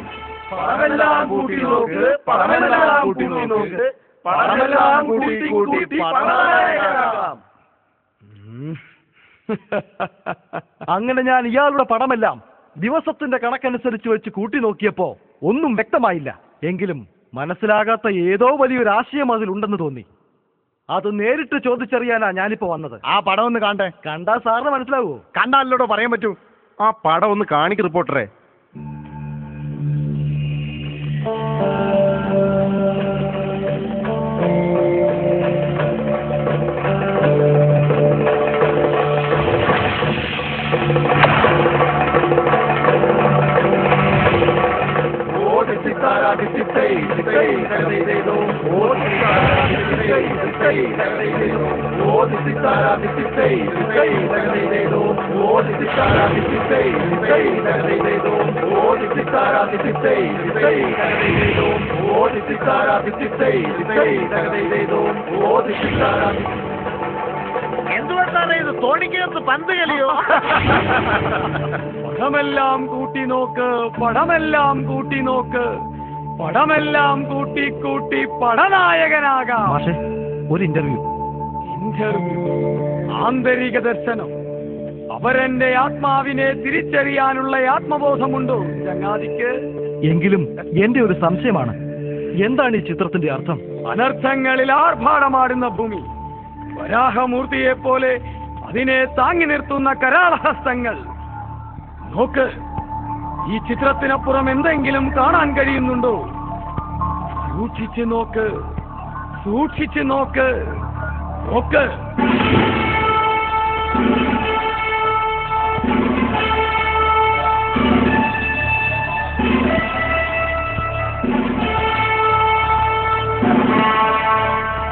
പടമെല്ലാം കൂട്ടി നോക്ക്, പടമെല്ലാം കൂട്ടി നോക്ക്, പടമെല്ലാം കൂട്ടി കൂട്ടി പടനായകനാകാം. അങ്ങനെ ഞാൻ ഇയാളുടെ പടമെല്ലാം ദിവസത്തിന്റെ കണക്കനുസരിച്ച് വെച്ച് കൂട്ടി നോക്കിയപ്പോ ഒന്നും വ്യക്തമായില്ല. എങ്കിലും മനസ്സിലാകാത്ത ഏതോ വലിയൊരു ആശയം അതിലുണ്ടെന്ന് തോന്നി. അത് നേരിട്ട് ചോദിച്ചറിയാനാ ഞാനിപ്പോ വന്നത്. ആ പടം ഒന്ന് കാണട്ടെ. കണ്ടാ സാറിന് മനസ്സിലാവോ? കണ്ടാലോടോ പറയാൻ പറ്റൂ. ആ പടം ഒന്ന് കാണിക്ക് റിപ്പോർട്ടറെ. എന്തുകൊണ്ടാണ് ഇത് തോണിക്കകത്ത് പന്ത് കളിയോ? പടമെല്ലാം കൂട്ടി നോക്ക്, പടമെല്ലാം കൂട്ടി നോക്ക്, പടമെല്ലാം കൂട്ടി കൂട്ടി പടനായകനാകാം. ഒരു ഇന്റർവ്യൂ ആന്തരിക ദർശനം. അവരെന്റെ ആത്മാവിനെ തിരിച്ചറിയാനുള്ള ആത്മബോധമുണ്ടോ ചങ്ങാതിക്ക്? എങ്കിലും എന്റെ ഒരു സംശയമാണ്, എന്താണ് ഈ ചിത്രത്തിന്റെ അർത്ഥം? അനർത്ഥങ്ങളിൽ ആർഭാടമാടുന്ന ഭൂമി, വരാഹമൂർത്തിയെ പോലെ അതിനെ താങ്ങി നിർത്തുന്ന കരാളഹസ്തങ്ങൾ. നോക്ക്, ഈ ചിത്രത്തിനപ്പുറം എന്തെങ്കിലും കാണാൻ കഴിയുന്നുണ്ടോ? സൂക്ഷിച്ചു നോക്ക്, സൂക്ഷിച്ചു നോക്ക്, നോക്ക്.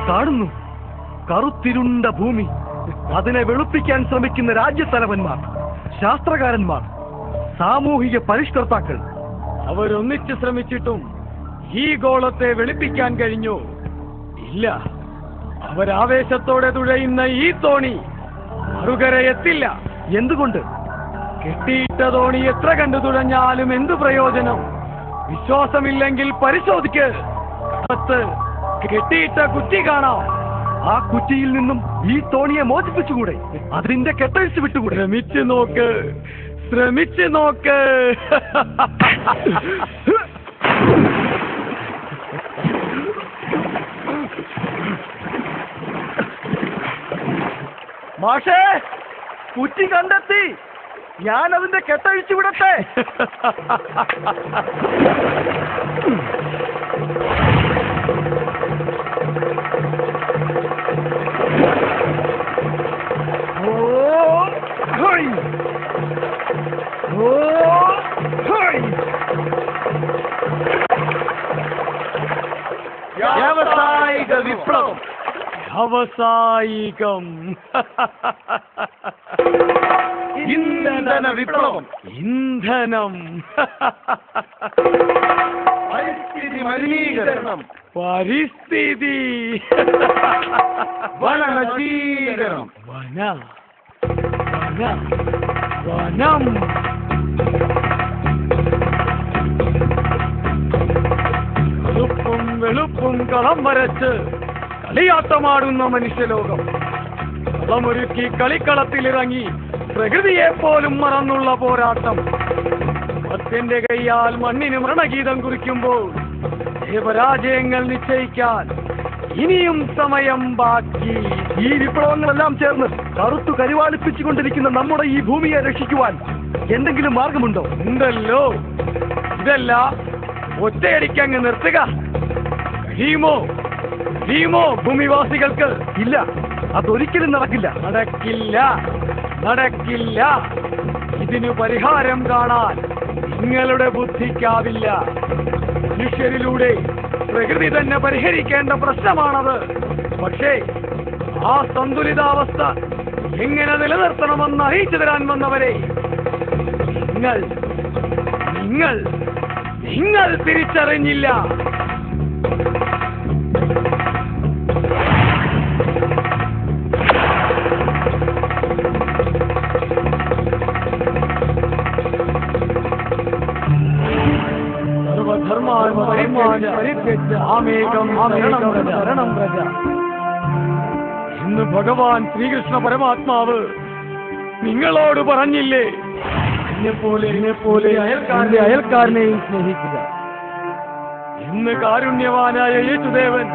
കാണുന്നു, കറുത്തിരുണ്ട ഭൂമി. അതിനെ വെളുപ്പിക്കാൻ ശ്രമിക്കുന്ന രാജ്യത്തലവന്മാർ, ശാസ്ത്രകാരന്മാർ, സാമൂഹിക പരിഷ്കർത്താക്കൾ. അവരൊന്നിച്ച് ശ്രമിച്ചിട്ടും ഈ ഗോളത്തെ വെളുപ്പിക്കാൻ കഴിഞ്ഞോ? ഇല്ല. അവരാവേശത്തോടെ തുഴയുന്ന ഈ തോണി മറുകരയെത്തില്ല. എന്തുകൊണ്ട്? കെട്ടിയിട്ട തോണി എത്ര കണ്ടു തുഴഞ്ഞാലും എന്തു പ്രയോജനം? വിശ്വാസമില്ലെങ്കിൽ പരിശോധിക്ക്. കടത്ത് കെട്ടിയിട്ട കുറ്റി കാണാം. ആ കുറ്റിയിൽ നിന്നും ഈ തോണിയെ മോചിപ്പിച്ചുകൂടെ? അതിന്റെ കെട്ടഴിച്ചു വിട്ടുകൂടെ? ശ്രമിച്ചു നോക്ക്, ശ്രമിച്ചു നോക്ക്. മാഷേ, കുറ്റി കണ്ടെത്തി. ഞാൻ അതിന്റെ കെട്ടഴിച്ചു വിടട്ടെ? വ്യാവസായിക വിപ്ലവം. വ്യാവസായികം. ഇന്ധന വിപ്ലവം. ഇന്ധനം. പരിസ്ഥിതി മലിനീകരണം. പരിസ്ഥിതി. വനനശീകരണം. വനം. വെളുപ്പും വെളുപ്പും കളം വരച്ച് കളിയാട്ടമാടുന്ന മനുഷ്യലോകം. കളമൊരുക്കി കളിക്കളത്തിലിറങ്ങി പ്രകൃതിയെ പോലും മറന്നുള്ള പോരാട്ടം. ഭക്തന്റെ കൈയാൽ മണ്ണിന് മരണഗീതം കുറിക്കുമ്പോൾ ദേവരാജയങ്ങൾ നിശ്ചയിക്കാൻ ഇനിയും സമയം ബാക്കി. ഈ വിപ്ലവങ്ങളെല്ലാം ചേർന്ന് കറുത്തു കരിവാളിപ്പിച്ചുകൊണ്ടിരിക്കുന്ന നമ്മുടെ ഈ ഭൂമിയെ രക്ഷിക്കുവാൻ എന്തെങ്കിലും മാർഗമുണ്ടോ? ഉണ്ടല്ലോ. ഇതല്ല ഒറ്റയടിക്കങ്ങ് നിർത്തുക കഴിയുമോ? ഭൂമിവാസികൾക്ക്? ഇല്ല, അതൊരിക്കലും നടക്കില്ല. നടക്കില്ല. ഇതിനു പരിഹാരം കാണാൻ നിങ്ങളുടെ ബുദ്ധിക്കാവില്ല. മനുഷ്യരിലൂടെ പ്രകൃതി തന്നെ പരിഹരിക്കേണ്ട പ്രശ്നമാണത്. പക്ഷേ ആ സന്തുലിതാവസ്ഥ എങ്ങനെ നിലനിർത്തണമെന്ന് അറിയിച്ചു തരാൻ വന്നവരെ നിങ്ങൾ തിരിച്ചറിഞ്ഞില്ല. ഇന്ന് ഭഗവാൻ ശ്രീകൃഷ്ണ പരമാത്മാവ് നിങ്ങളോട് പറഞ്ഞില്ലേ, എന്നെപ്പോലെ അയൽക്കാരനെയും സ്നേഹിക്കുക. ഇന്ന് കാരുണ്യവാനായ യേശുദേവൻ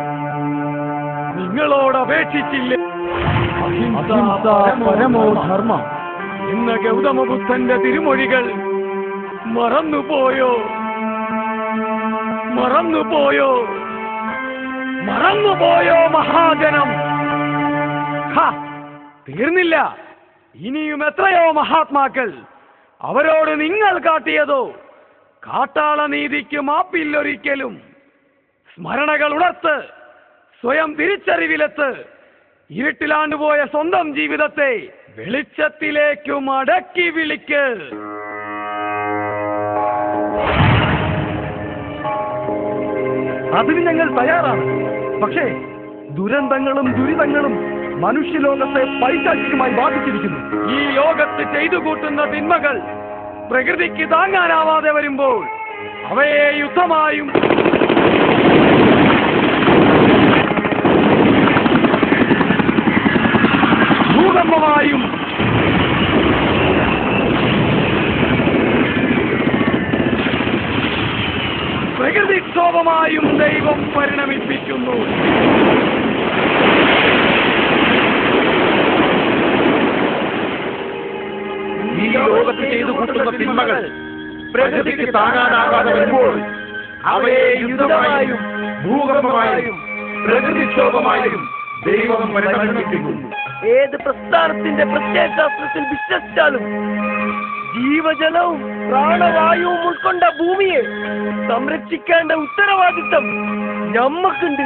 നിങ്ങളോട് അപേക്ഷിച്ചില്ലേ, അഹിംസ പരമോ ധർമ്മം എന്ന ഗൗതമ ബുദ്ധന്റെ തിരുമൊഴികൾ മറന്നുപോയോ? മഹാജനം? തീർന്നില്ല. ഇനിയും എത്രയോ മഹാത്മാക്കൾ. അവരോട് നിങ്ങൾ കാട്ടിയതോ കാട്ടാള നീതിക്ക് മാപ്പില്ലൊരിക്കലും. സ്മരണകൾ ഉണർത്ത്, സ്വയം തിരിച്ചറിവിലെത്ത്, ഇരുട്ടിലാണ്ടുപോയ സ്വന്തം ജീവിതത്തെ വെളിച്ചത്തിലേക്ക് മടക്കി വിളിക്ക്. അതിന് ഞങ്ങൾ തയ്യാറാണ്. പക്ഷേ ദുരന്തങ്ങളും ദുരിതങ്ങളും മനുഷ്യലോകത്തെ പൈശാചികമായി ബാധിച്ചിരിക്കുന്നു. ഈ ലോകത്ത് ചെയ്തു കൂട്ടുന്ന തിന്മകൾ പ്രകൃതിക്ക് താങ്ങാനാവാതെ വരുമ്പോൾ അവയെ യുദ്ധമായും ഭൂകമ്പമായും പ്രകൃതിക്ഷോഭമായും ദൈവം പരിണമിപ്പിക്കുന്നു. ഈ ലോകത്ത് ചെയ്തു കൂട്ടുന്ന തിന്മകൾ പ്രകൃതിക്ക് താങ്ങാനാകാതെ വരുമ്പോൾ അവയെ യുദ്ധമായും ഭൂകമ്പമായും പ്രകൃതിക്ഷോഭമായും ദൈവം പരിണമിപ്പിക്കുന്നു. ഏത് പ്രസ്ഥാനത്തിന്റെ പ്രത്യയശാസ്ത്രത്തിൽ വിശ്വസിച്ചാലും ജീവജലവും പ്രാണവായുവും ഉൾക്കൊണ്ട ഭൂമിയെ സംരക്ഷിക്കേണ്ട ഉത്തരവാദിത്തം ഞമ്മക്കുണ്ട്.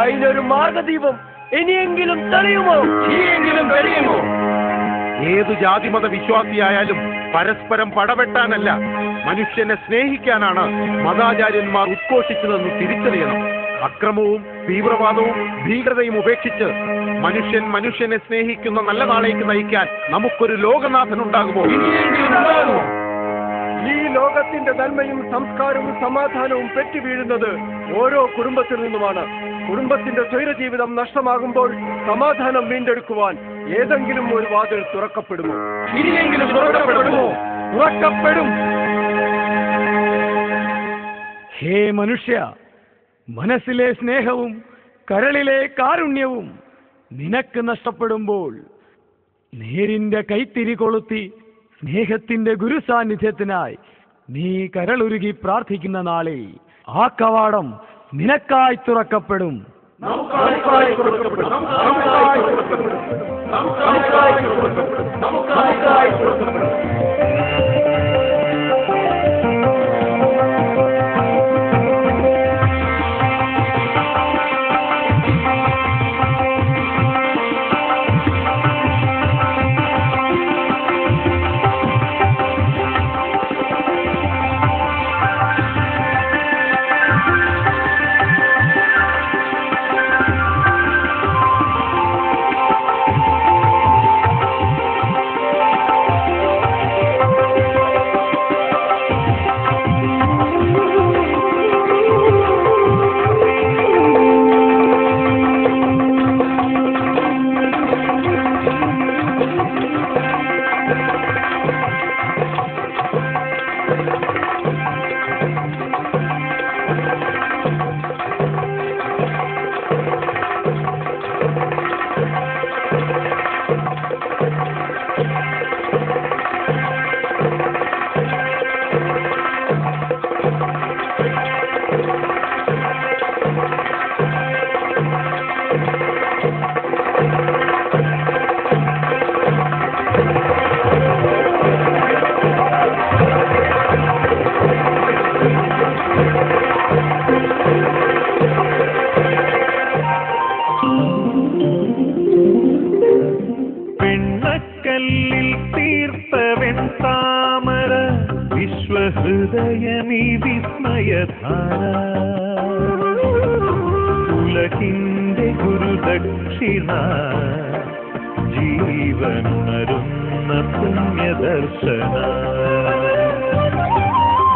അതിനൊരു മാർഗദീപം ഇനിയെങ്കിലും തെളിയുമോ? ഏതു ജാതിമത വിശ്വാസിയായാലും പരസ്പരം പടവെട്ടാനല്ല, മനുഷ്യനെ സ്നേഹിക്കാനാണ് മതാചാര്യന്മാർ ഉദ്ഘോഷിച്ചതെന്ന് തിരിച്ചറിയണം. അക്രമവും തീവ്രവാദവും ഭീകരതയും ഉപേക്ഷിച്ച് മനുഷ്യനെ സ്നേഹിക്കുന്ന നല്ല നാളേക്ക് നയിക്കാൻ നമുക്കൊരു ലോകനാഥൻ ഉണ്ടാകുമോ? ഈ ലോകത്തിന്റെ നന്മയും സംസ്കാരവും സമാധാനവും പെറ്റുവീഴുന്നത് ഓരോ കുടുംബത്തിൽ നിന്നുമാണ്. കുടുംബത്തിന്റെ സ്വൈരജീവിതം നഷ്ടമാകുമ്പോൾ സമാധാനം വീണ്ടെടുക്കുവാൻ ഏതെങ്കിലും ഒരു വാതിൽ തുറക്കപ്പെടുമോ? ഇനിയെങ്കിലും തുറക്കപ്പെടുമോ? തുറക്കപ്പെടും. ഹേ മനുഷ്യ, മനസ്സിലെ സ്നേഹവും കരളിലെ കാരുണ്യവും നിനക്ക് നഷ്ടപ്പെടുമ്പോൾ നേരിന്റെ കൈത്തിരി കൊളുത്തി സ്നേഹത്തിന്റെ ഗുരുസാന്നിധ്യത്തിനായി നീ കരളുരുകി പ്രാർത്ഥിക്കുന്ന നാളിൽ ആ കവാടം നിനക്കായി തുറക്കപ്പെടും. വെണ്ണക്കല്ലിൽ തീർത്തവൻ താമര വിശ്വഹൃദയമീ വിസ്മയധാര ഉലകിന്റെ ഗുരുദക്ഷിണ ജീവനുണരുന്ന പുണ്യദർശന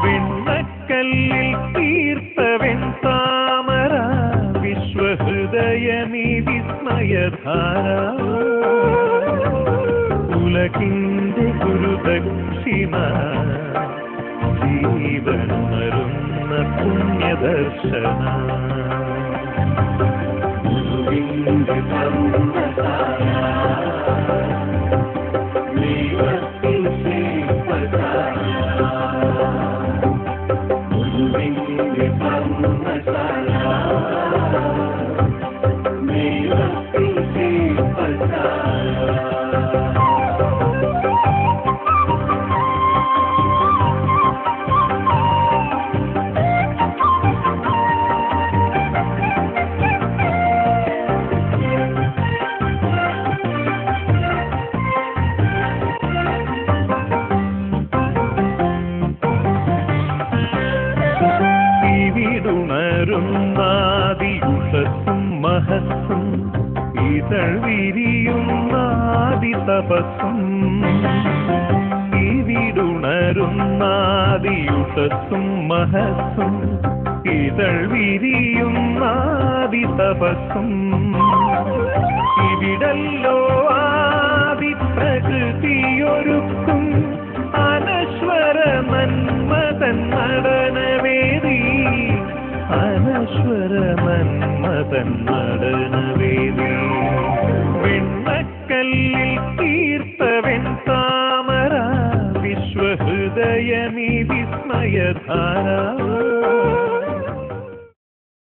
വെണ്ണക്കല്ലിൽ തീർത്തവൻ താമര വിശ്വഹൃദയമീ വിസ്മയധാര ഉലകിന്റെ ഗുരുദക്ഷിണ ജീവനുണരുന്ന പുണ്യദർശന മഹസ്സും ഇതൾ വിരിയുന്നാദിതപസ്സും ഇവിടുണരുന്നാദിയുഷസ്സും മഹസ്സും ഇതൾ വിരിയുന്നാദിതപസ്സും ഇവിടല്ലോ ആദിപ്രകൃതിയൊരുക്കും അനശ്വര മന്മതൻ നടനവേദി അനശ്വര മന്മതൻ നടനവേദി വെണ്ണക്കല്ലിൽ തീർത്തവൻ താമര വിശ്വഹൃദയമി വിസ്മയധാര